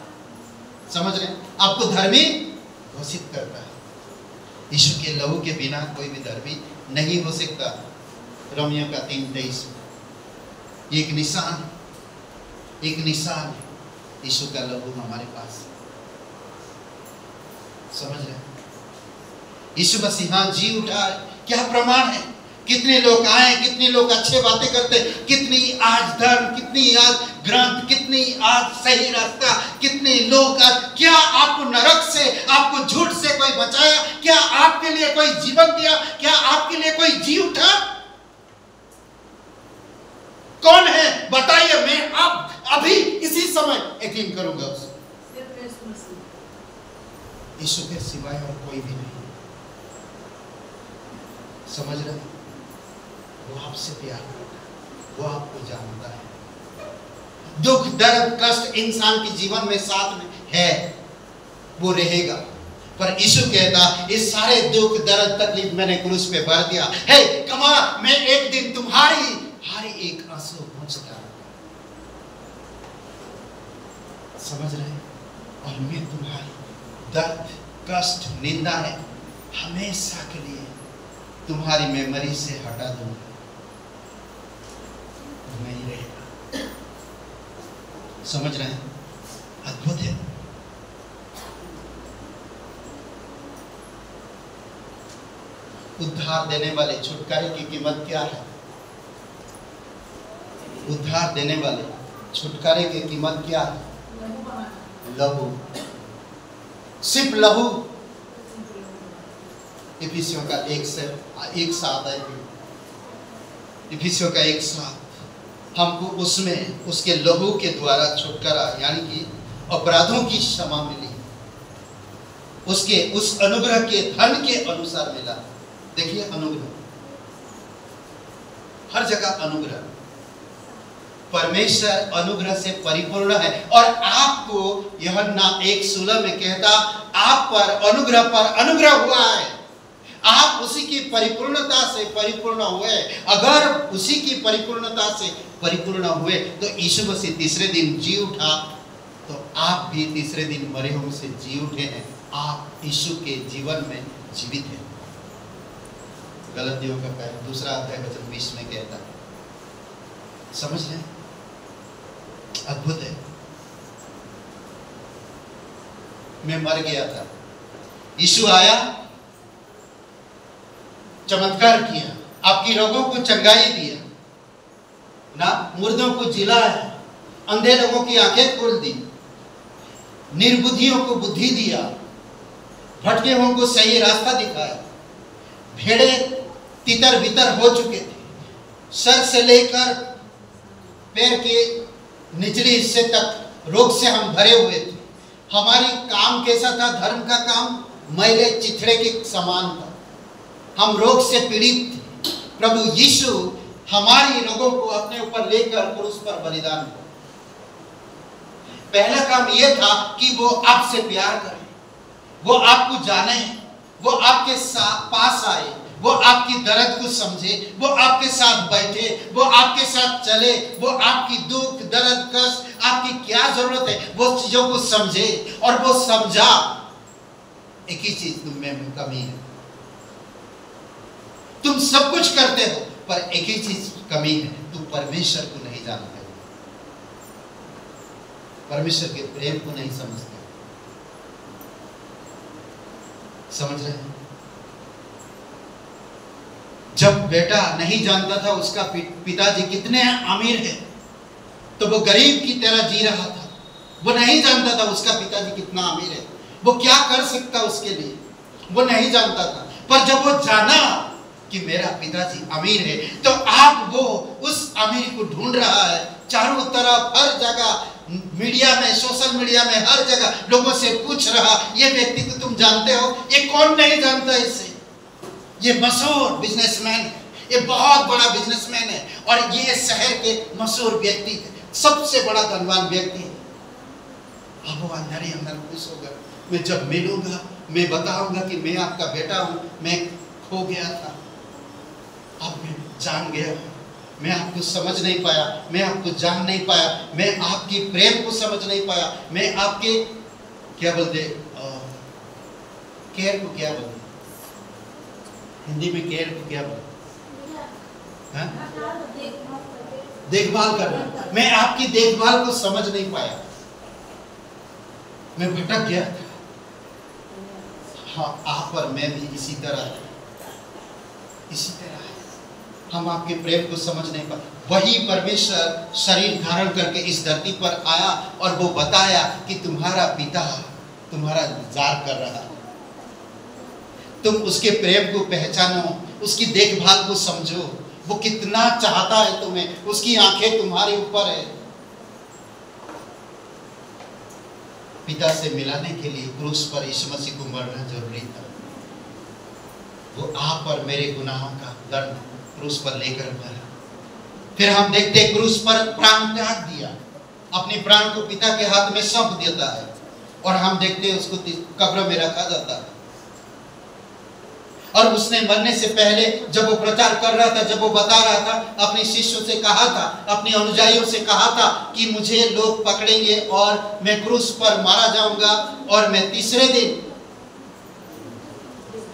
Speaker 1: समझ रहे हैं? आपको धर्मी घोषित करता है। यीशु के लहू के बिना कोई भी धर्मी नहीं हो सकता। रोमियो का 3:23 एक निशान है यीशु का लहू हमारे पास। समझ रहे? यीशु मसीह जी उठा, क्या प्रमाण है? कितने लोग आए, कितने लोग अच्छे बातें करते, कितनी आज धर्म, कितनी आज ग्रंथ, कितनी आज सही रास्ता, कितने लोग आज, क्या आपको नरक से, आपको झूठ से कोई बचाया? क्या आपके लिए कोई जीवन दिया? क्या आपके लिए कोई जी उठा? कौन है बताइए? मैं अब अभी इसी समय यकीन करूंगा उसे। यीशु के सिवाय और कोई भी नहीं। समझ रहे? वो आपसे प्यार करता है, वो आपको जानता है। दुख दर्द कष्ट इंसान के जीवन में साथ में है, वो रहेगा। पर यीशु कहता, इस सारे दुख दर्द तकलीफ मैंने क्रूस पे भर दिया है। कमा, मैं एक दिन तुम्हारी हर एक आंसू पहुंचता। समझ रहे? और मैं तुम्हारी दर्द कष्ट निंदा है हमेशा के लिए तुम्हारी मेमोरी से हटा दूंगा, नहीं रहेगा। समझ रहे हैं? अद्भुत है। उद्धार देने वाले छुटकारे की कीमत क्या है? उद्धार देने वाले छुटकारे की कीमत क्या है? लहू, सिर्फ लहू। इफिसियों का 1:7 है। इफिसियों का 1:7 हमको उसमें उसके लहू के द्वारा छुटकारा यानी कि अपराधों की क्षमा मिली, उसके उस अनुग्रह के धन के अनुसार मिला। देखिए अनुग्रह, हर जगह अनुग्रह। परमेश्वर अनुग्रह से परिपूर्ण है और आपको यूहन्ना 1:16 में कहता, आप पर अनुग्रह हुआ है। आप उसी की परिपूर्णता से परिपूर्ण हुए। अगर उसी की परिपूर्णता से परिपूर्ण हुए तो यीशु मसीह तीसरे दिन जी उठा, तो आप भी तीसरे दिन मरे हुए से जी उठे हैं। आप यीशु के जीवन में जीवित हैं। गलतियों का 2 अध्याय वचन 20 में कहता है। समझ रहे? अद्भुत है। मैं मर गया था, यीशु आया, चमत्कार किया, आपकी रोगों को चंगाई दिया ना, मुर्दों को जिलाया, अंधे लोगों की आंखें खोल दी, निर्बुद्धियों को बुद्धि दिया, भटके हुओं को सही रास्ता दिखाया। भेड़े तितर बितर हो चुके थे, सर से लेकर पैर के निचले हिस्से तक रोग से हम भरे हुए थे। हमारी काम कैसा था? धर्म का काम मैले चिथड़े के समान था। हम रोग से पीड़ित थे। प्रभु यीशु हमारी रोगों को अपने ऊपर लेकर क्रूस पर बलिदान हुआ। पहला काम यह था कि वो आपसे प्यार करे, वो आपको जाने, वो आपके पास आए, वो आपकी दर्द को समझे, वो आपके साथ बैठे, वो आपके साथ चले, वो आपकी दुख दर्द कष्ट, आपकी क्या जरूरत है, वो चीजों को समझे। और वो समझा, एक ही चीज तुम में कमी है, तुम सब कुछ करते हो पर एक ही चीज कमी है, तुम परमेश्वर को नहीं जानते हो, परमेश्वर के प्रेम को नहीं समझते। समझ रहे हैं? जब बेटा नहीं जानता था उसका पिताजी कितने अमीर है, तो वो गरीब की तरह जी रहा था। वो नहीं जानता था उसका पिताजी कितना अमीर है, वो क्या कर सकता उसके लिए, वो नहीं जानता था। पर जब वो जाना कि मेरा पिताजी अमीर है, तो आप वो उस अमीर को ढूंढ रहा है चारों तरफ, हर जगह, मीडिया में, सोशल मीडिया में, हर जगह लोगों से पूछ रहा, ये व्यक्ति को तुम जानते हो? ये कौन नहीं जानता इसे? ये मशहूर बिजनेसमैन है, ये बहुत बड़ा बिजनेसमैन है और ये शहर के मशहूर व्यक्ति है, सबसे बड़ा धनवान व्यक्ति है। अब वो अंदर ही अंदर खुश होगा, मैं जब मिलूंगा मैं बताऊंगा कि मैं आपका बेटा हूं, मैं खो गया था, अब मैं जान गया हूं। मैं आपको समझ नहीं पाया, मैं आपको जान नहीं पाया, मैं आपकी प्रेम को समझ नहीं पाया, मैं आपके क्या बोलते केयर को क्या बोलते, हिंदी में केयर को क्या बोलते, देखभाल करना, मैं आपकी देखभाल को समझ नहीं पाया, मैं भटक गया था। हाँ, आप और मैं भी इसी तरह हम आपके प्रेम को समझ नहीं पाए। वही परमेश्वर शरीर धारण करके इस धरती पर आया और वो बताया कि तुम्हारा पिता तुम्हारा इंतजार कर रहा है, तुम उसके प्रेम को पहचानो, उसकी देखभाल को समझो, वो कितना चाहता है तुम्हें, उसकी आंखें तुम्हारे ऊपर है। पिता से मिलाने के लिए क्रूस पर यीशु मसीह को मरना जरूरी था। वो आप और मेरे गुनाहों का दंड क्रूस पर लेकर मरा। फिर हम देखते क्रूस पर प्राण त्याग दिया, अपने प्राण को पिता के हाथ में सौंप देता है, और हम देखते उसको कब्र में रखा जाता है। और उसने मरने से पहले जब वो प्रचार कर रहा था, जब वो बता रहा था, अपने शिष्यों से कहा था, अपने अनुयायियों से कहा था कि मुझे लोग पकड़ेंगे और मैं क्रूस पर मारा जाऊंगा और मैं तीसरे दिन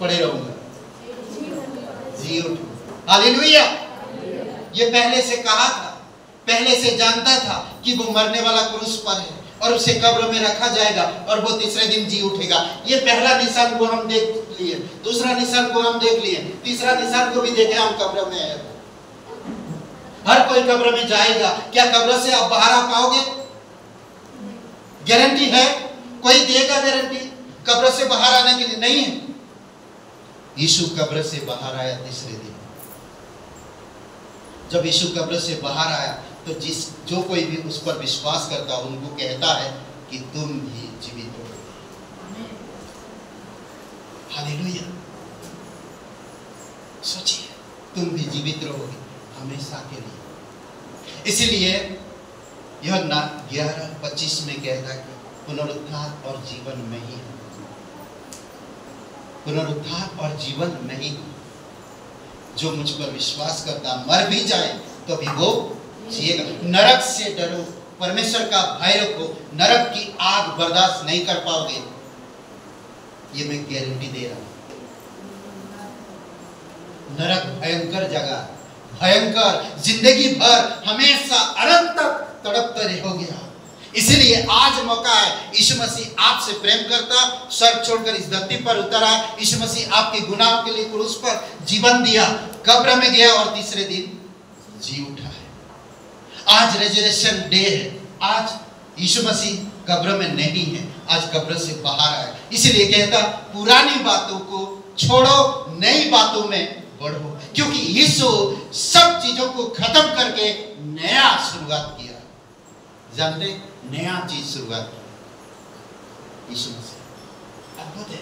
Speaker 1: पड़े रहूंगा, जी उठूंगा। हालेलुया। ये पहले से कहा था, पहले से जानता था कि वो मरने वाला क्रूस पर है और उसे कब्र में रखा जाएगा और वो तीसरे दिन जी उठेगा। ये पहला निशान को हम देख लिए, दूसरा निशान को हम देख लिए, तीसरा निशान को भी देखे हम, कब्र में है। हर कोई कब्र में जाएगा। क्या कब्र से आप बाहर आ पाओगे? गारंटी है? कोई देगा गारंटी कब्र से बाहर आने के लिए? नहीं है। यीशु कब्र से बाहर आया तीसरे दिन। जब यीशु कब्र से बाहर आया तो जो कोई भी उस पर विश्वास करता है उनको कहता है कि तुम भी जीवित हो। हालेलुया। सोचिए, तुम भी जीवित रहोगे हमेशा के लिए। इसीलिए यूहन्ना 11:25 में कहता कि पुनरुत्थान और जीवन में ही है, पुनरुत्थान और जीवन में ही। जो मुझ पर विश्वास करता मर भी जाए तो भी वो जिएगा। नरक से डरो, परमेश्वर का भय रखो, नरक की आग बर्दाश्त नहीं कर पाओगे, ये मैं गारंटी दे रहा हूं। नरक भयंकर जगह, भयंकर, जिंदगी भर हमेशा अनंत तक तड़पते रहोगे। इसलिए आज मौका है, यीशु मसीह आपसे प्रेम करता, स्वर्ग छोड़कर इस धरती पर उतर आया। यीशु मसीह आपके गुनाहों के लिए क्रूस पर जीवन दिया, कब्र में गया और तीसरे दिन जी उठा है। आज रेजरेशन डे है। आज यीशु मसीह कब्र में नहीं है, आज कब्र से बाहर आया। इसलिए कहता पुरानी बातों को छोड़ो, नई बातों में बढ़ो, क्योंकि यीशु सब चीजों को खत्म करके नया शुरुआत किया। जानते, नया चीज शुरुआत की यीशु मसीह। अद्भुत है,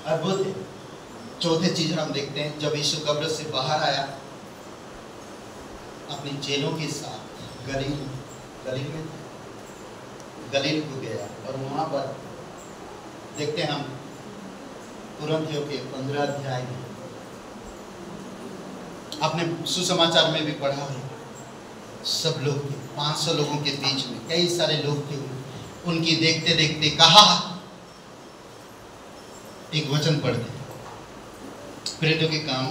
Speaker 1: अद्भुत है। चौथे चीज हम देखते हैं, जब यीशु कब्र से बाहर आया अपने चेलों के साथ गलील को गया और वहां पर देखते हैं हम कुरिन्थियों के 15 अध्याय में, आपने सुसमाचार में भी पढ़ा है। सब लोग 500 लोगों के बीच में कई सारे लोग थे, उनकी देखते देखते कहा, एक वचन पढ़ते, प्रेरितों के काम,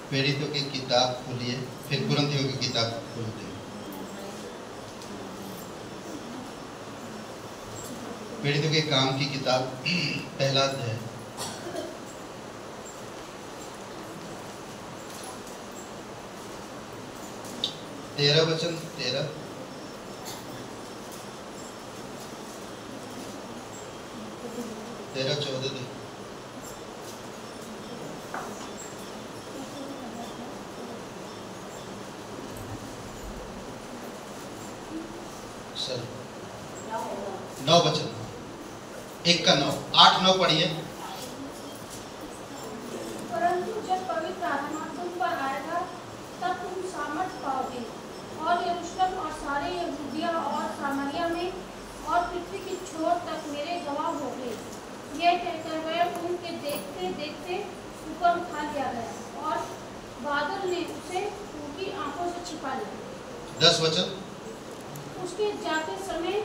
Speaker 1: प्रेरितों की किताब खोलिए, फिर कुरिन्थियों की किताब खोलते हैं। प्रेरितों के काम की किताब पहला अध्याय, तेरह वचन, 13 14 सर 9 वचन, 1 का 9, 8, 9 पढ़िए।
Speaker 4: परंतु जब पवित्र आत्मा तुम पर आएगा तब तुम सामर्थ पाओगे और यरूशलेम और सारे यहूदिया और सामरिया में और पृथ्वी की छोर तक मेरे गवाह हो गए। यह कहकर वह उनके देखते देखते ऊपर उठा लिया गया और बादल ने उसे उनकी आंखों से छिपा लिया।
Speaker 1: 10 वचन।
Speaker 4: उसके जाते समय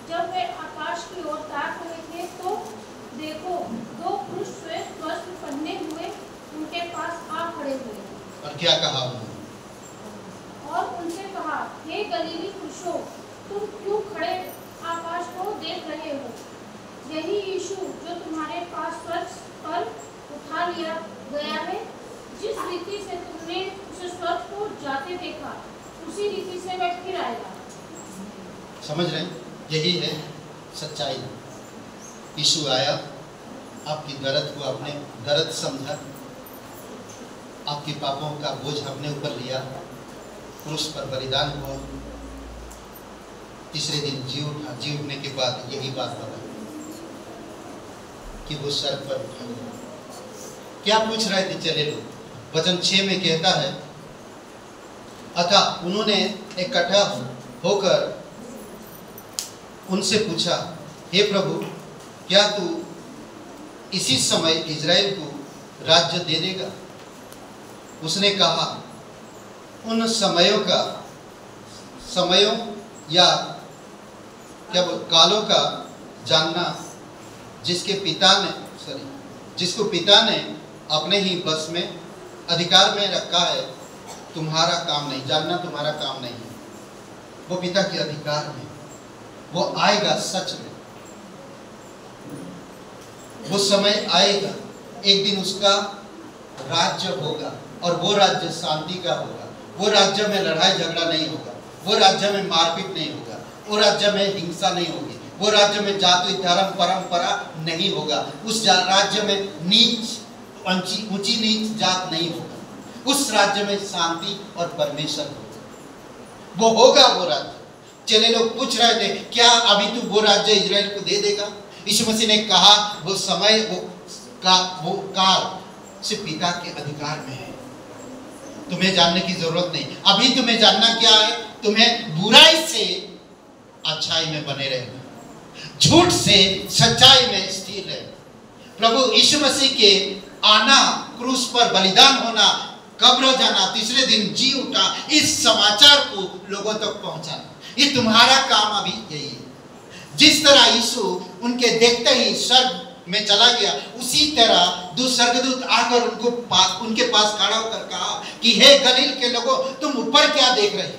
Speaker 4: जब वे आकाश की ओर ताक रहे थे तो देखो 2 पुरुष श्वेत वस्त्र पहने हुए उनके पास आ खड़े हुए
Speaker 1: और क्या कहा उन्होंने?
Speaker 4: और उनसे कहा, हे गलीली पुरुषों, तुम क्यों खड़े आकाश को देख रहे हो? यही यीशु जो तुम्हारे पास स्वर्ग पर उठा लिया गया है, जिस रीति से तुमने उसे स्वर्ग को जाते देखा, उसी रीति से वह फिर आएगा।
Speaker 1: समझ रहे हैं? यही है सच्चाई। यीशु आया, आपकी दर्द को अपने दर्द समझा, आपके पापों का बोझ अपने ऊपर लिया, क्रूस पर बलिदान हुआ, तीसरे दिन जी उठा। जी उठने के बाद यही बात बताई कि वो सर पर उठा गया। क्या पूछ रहे थे चले लोग? वचन 6 में कहता है, अतः उन्होंने इकट्ठा होकर उनसे पूछा, हे प्रभु, क्या तू इसी समय इज़राइल को राज्य दे देगा? उसने कहा, उन समयों या क्या कालों का जानना जिसको पिता ने अपने ही बस में अधिकार में रखा है, तुम्हारा काम नहीं। जानना तुम्हारा काम नहीं है, वो पिता के अधिकार में। वो आएगा सच में, वो समय आएगा, एक दिन उसका राज्य होगा और वो राज्य शांति का होगा। वो राज्य में लड़ाई झगड़ा नहीं होगा, वो राज्य में मारपीट नहीं होगा, वो राज्य में हिंसा नहीं होगी, वो राज्य में जाति धर्म परंपरा नहीं होगा, उस राज्य में ऊंची नीच जात नहीं होगा, उस राज्य में शांति और परमेश्वर होगा। वो होगा वो राज्य। चले लोग पूछ रहे थे, क्या अभी तू वो राज्य इजराइल को दे देगा? यीशु मसीह ने कहा, वो समय वो काल सिर्फ पिता के अधिकार में है, तुम्हें जानने की जरूरत नहीं। अभी तुम्हें जानना क्या है? तुम्हें बुराई से अच्छाई में बने रहना, झूठ से सच्चाई में स्थिर रहे। प्रभु यीशु मसीह के आना, क्रूस पर बलिदान होना, कब्र जाना, तीसरे दिन जी उठा, इस समाचार को लोगों तक पहुंचाना, ये तुम्हारा काम अभी यही है। जिस तरह यीशु उनके देखते ही स्वर्ग में चला गया, उसी तरह 2 स्वर्गदूत आकर उनके पास खड़ा होकर कहा कि हे गलील के लोगों, तुम ऊपर क्या देख रहे हो?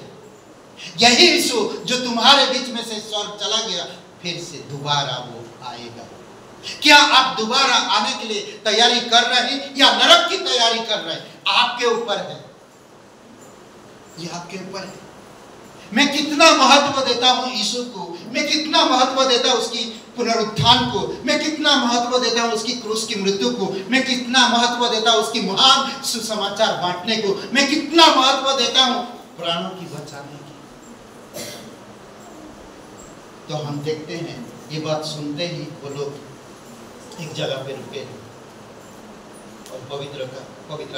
Speaker 1: यही यीशु जो तुम्हारे बीच में से स्वर्ग चला गया, फिर से दोबारा वो आएगा। क्या आप दोबारा आने के लिए तैयारी कर रहे हैं या नरक की तैयारी कर रहे हैं? आपके ऊपर है, ये आपके ऊपर है। मैं कितना महत्व देता हूं यीशु को, मैं कितना महत्व देता हूं उसकी पुनरुत्थान को, मैं कितना महत्व देता हूं उसकी क्रूस की मृत्यु को, मैं कितना महत्व देता हूं उसकी महान सुसमाचार बांटने को, मैं कितना महत्व देता हूं प्राणों की बचाने की। तो हम देखते हैं, ये बात सुनते ही वो लोग एक जगह पे रुके और पवित्र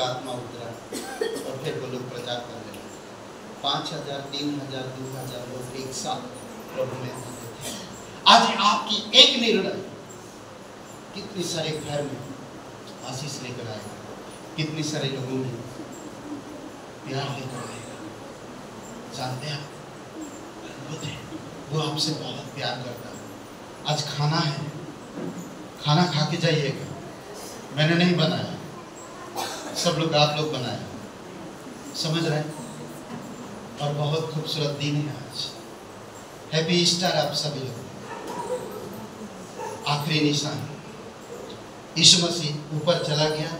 Speaker 1: आत्मा उतरा और फिर वो लोग प्रचार कर रहे। 5,000, 3,000, 2,000 लोग एक साथ प्रभु में आते थे। आज आपकी एक निर्णय कितने सारे घर में आशीष लेकर आएगा, कितने सारे लोगों में प्यार लेकर आएगा। जानते हैं वो आपसे बहुत प्यार करता है। आज खाना है, खाना खा के जाइएगा। मैंने नहीं बनाया, सब लोग आप लोग बनाए, समझ रहे हैं? और बहुत खूबसूरत दिन है आज। हैप्पी ईस्टर आप सभी लोग। आखिरी निशान, यीशु मसीह ऊपर चला गया।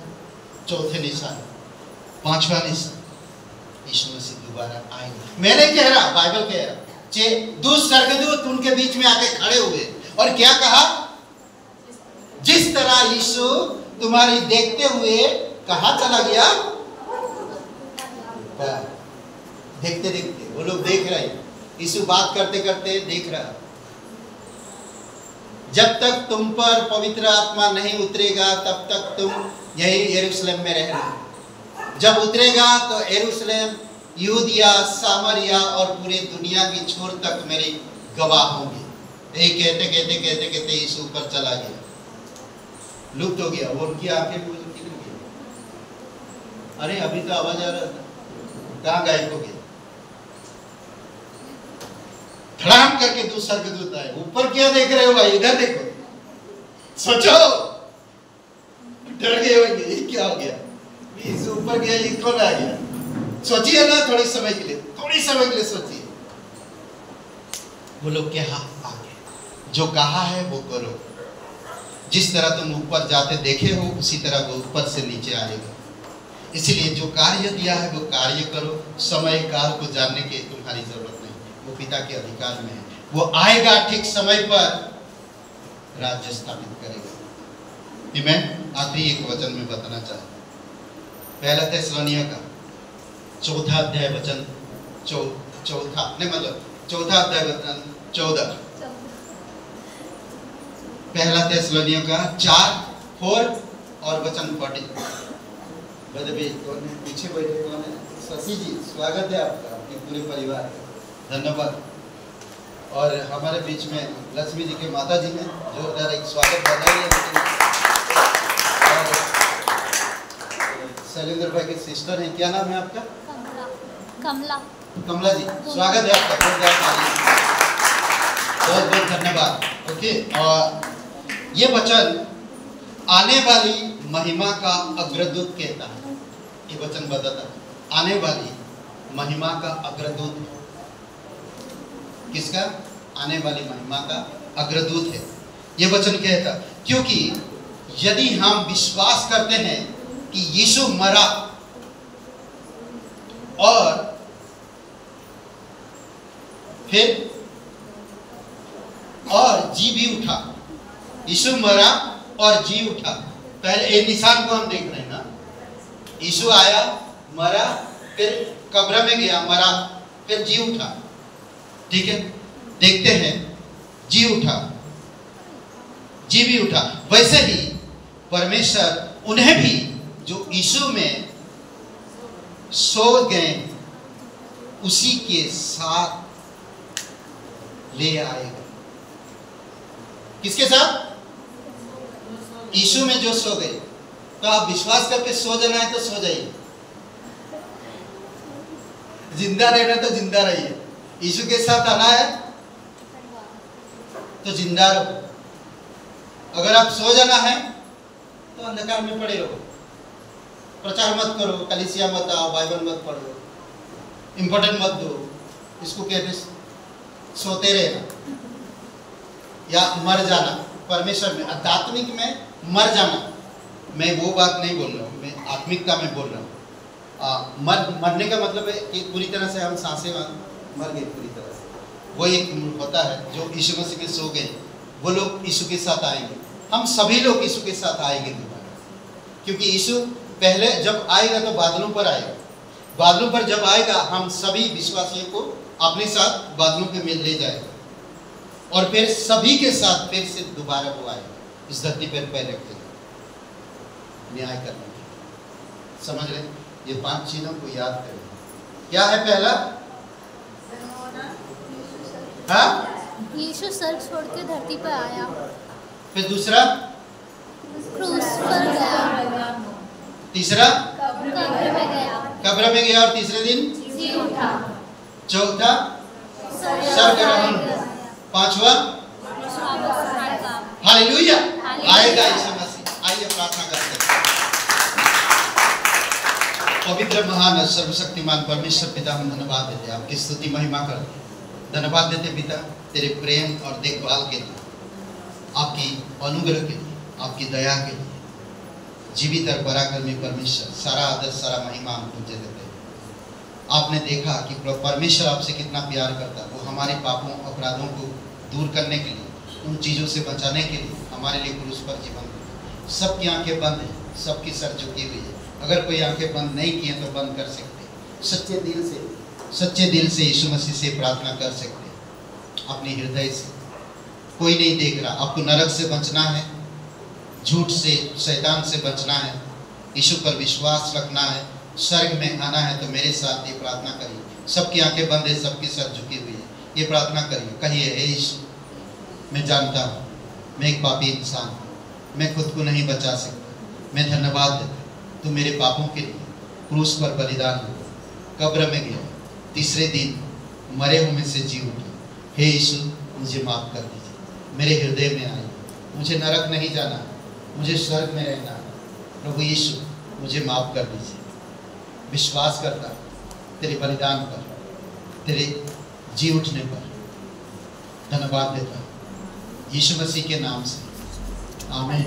Speaker 1: चौथे निशान, 5वां निशान, यीशु मसीह दोबारा आएंगे। मैं नहीं कह रहा, बाइबल कह रहा। 2 स्वर्गदूत उनके बीच में आके खड़े हुए और क्या कहा? जिस तरह यीशु तुम्हारी देखते हुए कहाँ चला गया? देखते देखते वो लोग देख रहे, यीशु बात करते करते देख रहा। जब तक तुम पर पवित्र आत्मा नहीं उतरेगा तब तक तुम यही यरूशलेम में रहना। जब उतरेगा तो यरूशलेम, यहूदिया, सामरिया और पूरे दुनिया की छोर तक मेरे गवाह होंगे। यही कहते कहते कहते कहते यीशु ऊपर चला गया, लुप्त हो गया। वो उनकी आंखें भी निकल गई। अरे अभी तो आवाज आ रहा था, कहाँ गायब हो गया? धड़ाम करके दूसरा स्वर्गदूत आए। ऊपर क्या देख रहे हो भाई? इधर देखो। सोचो, डर गए होंगे, ये क्या हो गया? यीशु ऊपर गया, ये कौन आ गया? सोचिए ना, थोड़ी समय के लिए, थोड़ी समय के लिए सोचिए। वो लोग क्या आगे जो कहा है वो करो। जिस तरह तुम ऊपर जाते देखे हो उसी तरह वो ऊपर से नीचे आएगा। इसलिए जो कार्य दिया है वो कार्य करो। समय काल को जानने की तुम्हारी जरूरत नहीं, वो पिता के अधिकार में है। वो आएगा ठीक समय पर, राज्य स्थापित करेगा। मैं आखिरी एक वचन में बताना चाहता हूं, पहला थिस्सलुनीय का 4 अध्याय वचन 4 अध्याय वचन 14। पहला थिस्सलुनीय का 4 और वचन 40। कौन है पीछे बैठे? कौन है? शशि जी, स्वागत है आपका, आपके पूरे परिवार का धन्यवाद। और हमारे बीच में लक्ष्मी जी के माता जी हैं, जोरदार एक स्वागत बधाई। शैलेंद्र भाई के सिस्टर हैं, क्या नाम है आपका? कमला जी, स्वागत है आपका, जोरदार ताली। बहुत बहुत धन्यवाद। ओके, और ये वचन आने वाली महिमा का अग्रदूत कहता है। ये वचन बताता है आने वाली महिमा का अग्रदूत। किसका? आने वाली महिमा का अग्रदूत है, ये वचन कहता। क्योंकि यदि हम विश्वास करते हैं कि यीशु मरा और फिर और जी भी उठा, यीशु मरा और जी उठा। पहले एक निशान को हम देख रहे हैं ना, यीशु आया, मरा, फिर कब्र में गया, मरा, फिर जी उठा। ठीक है, देखते हैं, जी उठा, जी भी उठा। वैसे ही परमेश्वर उन्हें भी जो यीशु में सो गए उसी के साथ ले आएगा। किसके साथ? यीशु में जो सो गए। तो आप विश्वास करके सो जाना है तो सो जाइए, जिंदा रहना तो जिंदा रहिए। यीशु के साथ आना है तो जिंदा रहो। अगर आप सो जाना है तो अंधकार में पड़े रहो, प्रचार मत करो, कलीसिया मत आओ, बाइबल मत पढ़ो, इंपॉर्टेंट मत दो। इसको कहते सोते रहना या मर जाना। परमेश्वर में, आध्यात्मिक में मर जाना। मैं वो बात नहीं बोल रहा हूँ, मैं आत्मिकता में बोल रहा हूँ। मरने का मतलब है कि पूरी तरह से हम सांसें मर गए पूरी तरह से। वो एक होता है जो यीशु मसीह के सो गए, वो लोग यीशु के साथ आएंगे। हम सभी लोग यीशु के साथ आएंगे दोबारा, क्योंकि यीशु पहले जब आएगा तो बादलों पर आएगा। बादलों पर जब आएगा हम सभी विश्वासियों को अपने साथ बादलों पे मिल ले जाएगा, और फिर सभी के साथ फिर से दोबारा वो आएगा इस धरती पर पैर रखेगा न्याय करने के। समझ रहे? ये 5 चीजों को याद करें। क्या है पहला? हाँ,
Speaker 5: यीशु स्वर्ग छोड़ के धरती पर आया।
Speaker 1: फिर दूसरा
Speaker 5: क्रूस पर गया।
Speaker 1: तीसरा
Speaker 5: कब्र में गया।
Speaker 1: और तीसरे दिन
Speaker 5: जी उठा।
Speaker 1: चौथा स्वर्गारोहण। पांचवा हालेलुया, आएगा यीशु मसीह। आइए प्रार्थना करते हैं। पवित्र महान सर्वशक्तिमान परमेश्वर पिता, हम धन्यवाद देते हैं, आपकी स्तुति महिमा करते हैं। धन्यवाद देते पिता तेरे प्रेम और देखभाल के लिए, आपकी अनुग्रह के लिए, आपकी दया के लिए। जीवित और पराक्रमी परमेश्वर, सारा आदर सारा महिमा हम तुझे देते हैं। आपने देखा कि परमेश्वर आपसे कितना प्यार करता है। वो हमारे पापों अपराधों को दूर करने के लिए, उन चीज़ों से बचाने के लिए हमारे लिए क्रूस पर जीवन दिया। सबकी आंखें बंद हैं, सबकी सर झुकी हुई है। अगर कोई आंखें बंद नहीं की हैं तो बंद कर सकते हैं। सच्चे दिल से यीशु मसीह से प्रार्थना कर सकते हैं, अपने हृदय से। कोई नहीं देख रहा। आपको नरक से बचना है, झूठ से, शैतान से बचना है, यीशु पर विश्वास रखना है, स्वर्ग में आना है तो मेरे साथ ये प्रार्थना करिए। सबकी आंखें बंद है, सबकी सर झुकी हुई है, ये प्रार्थना करिए। कहिए, हे यीशु मैं जानता हूँ मैं एक पापी इंसान हूँ, मैं खुद को नहीं बचा सकता। मैं धन्यवाद देता तू मेरे पापों के लिए क्रूस पर बलिदान हुआ, कब्र में गया, तीसरे दिन मरे हुए में से जी उठा। हे यीशु मुझे माफ़ कर दीजिए, मेरे हृदय में आए, मुझे नरक नहीं जाना, मुझे स्वर्ग में रहना। प्रभु यीशु मुझे माफ़ कर दीजिए। विश्वास करता तेरे बलिदान पर, तेरे जी उठने पर धन्यवाद देता यीशु मसीह के नाम से, आमीन।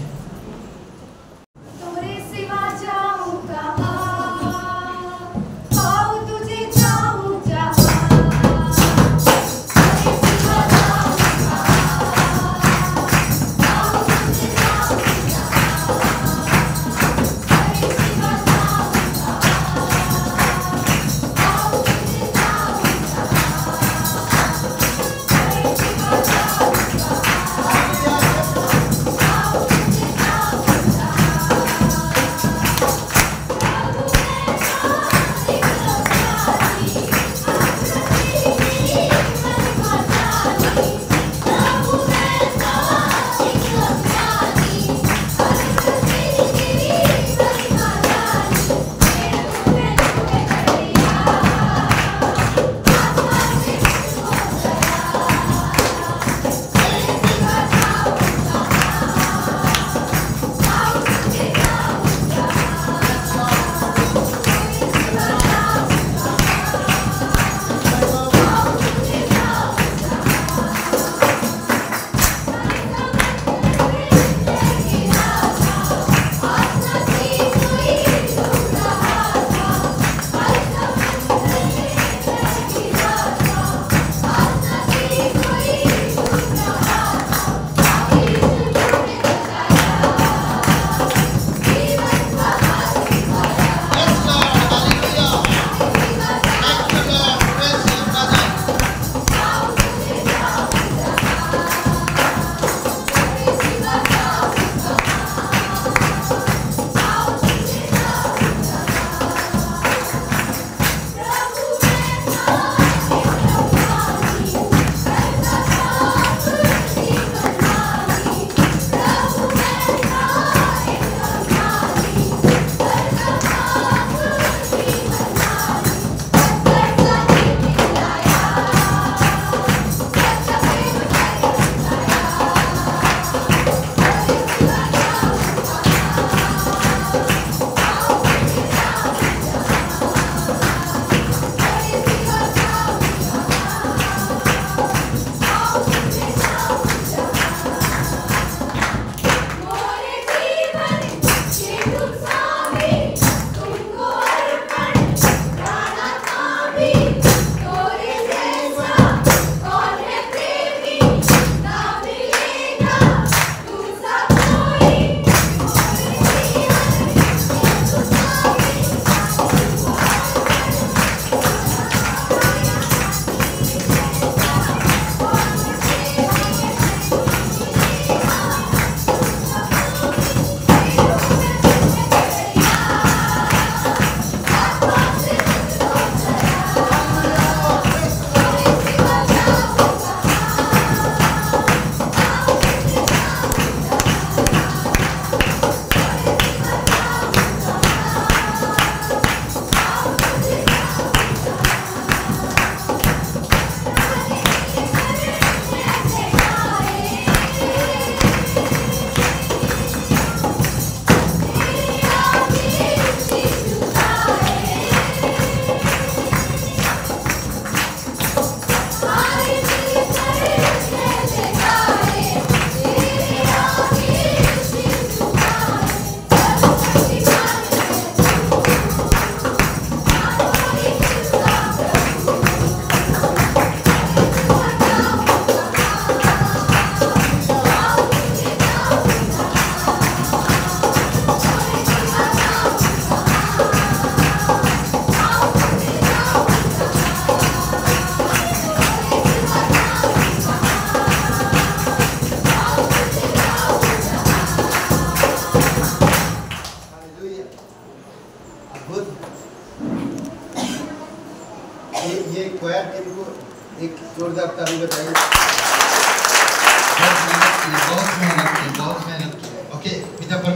Speaker 2: तोरे सिवा जाऊं कहाँ, पाऊं तुझे जाऊं जहाँ। तोरे सिवा जाऊं कहाँ, पाऊं तुझे जाऊं जहाँ। तोरे सिवा जाऊं कहाँ, पाऊं तुझे जाऊं जहाँ। तोरे सिवा जाऊं
Speaker 1: ये क्वायर टीम को एक जोरदार ताली बताइए।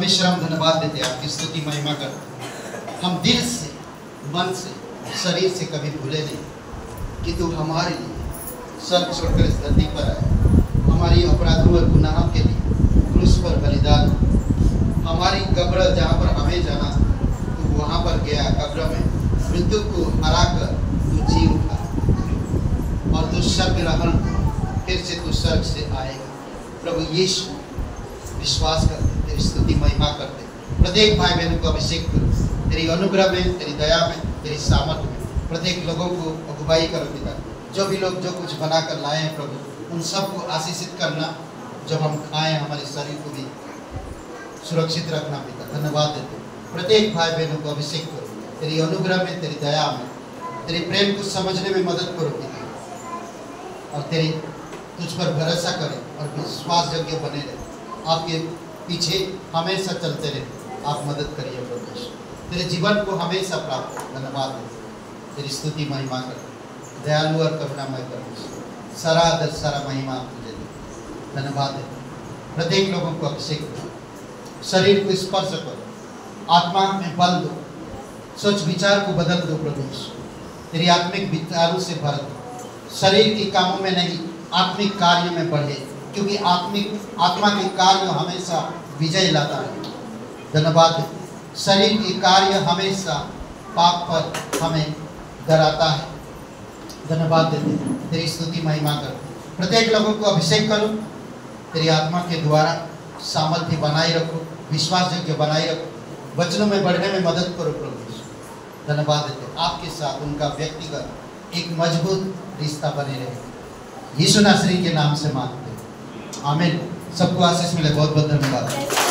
Speaker 1: परमेश्वर हम धन्यवाद देते, आपकी स्तुति महिमा करते। हम दिल से, मन से, शरीर से कभी भूले नहीं कि तू हमारे लिए स्वर्ग छोड़कर इस धरती पर आया, हमारी अपराधों और गुनाहों के लिए क्रूस पर बलिदान, हमारी कब्र जहाँ पर हमें जाना तू वहाँ पर गया, कब्र में मृत्यु को हराकर तू जी उठा और तू स्वर्ग ग्रहण, फिर से तू स्वर्ग से आएगा। प्रभु यीशु विश्वास करते, तेरी स्तुति महिमा करते, प्रत्येक भाई बहनों को अभिषेक करो तेरी अनुग्रह में, तेरी दया में, तेरी सामर्थ में। प्रत्येक लोगों को अगुवाई करो पिता, जो भी लोग जो कुछ बना कर लाए हैं प्रभु, उन सबको आशीषित करना, जब हम खाएं हमारे शरीर को भी सुरक्षित रखना पिता। धन्यवाद देते, प्रत्येक भाई बहनों को अभिषेक करो तेरी अनुग्रह में, तेरी दया में, तेरे प्रेम को समझने में मदद करो पिता, और तेरी तुझ पर भरोसा करें और विश्वास योग्य बने रहे, आपके पीछे हमेशा चलते रहे। आप मदद करिए प्रभु, तेरे जीवन को हमेशा प्राप्त। धन्यवाद देते, तेरी स्तुति महिमा कर, दयालु और करुणामय परमेश्वर, सारा आदर सारा महिमा तुझे दे। धन्यवाद देते, प्रत्येक लोगों को अभिषेक करो, शरीर को स्पर्श करो, आत्मा में बल दो, सोच विचार को बदल दो प्रभु, तेरी आत्मिक विचारों से भर दो, शरीर के कामों में नहीं आत्मिक कार्य में बढ़े, क्योंकि आत्मा के कार्य हमेशा विजय लाता है। धन्यवाद देते, शरीर के कार्य हमेशा पाप पर हमें डराता है। धन्यवाद देते, तेरी स्तुति महिमा करो, प्रत्येक लोगों को अभिषेक करो, तेरी आत्मा के द्वारा सामर्थ्य बनाए रखो, विश्वास योग्य बनाए रखो, वचनों में बढ़ने में मदद करो प्रभु। धन्यवाद देते, आपके साथ उनका व्यक्तिगत एक मजबूत रिश्ता बने रहे, यीशु नासरी के नाम से मांगते, आमीन। सबको आशीष मिले, बहुत बहुत धन्यवाद।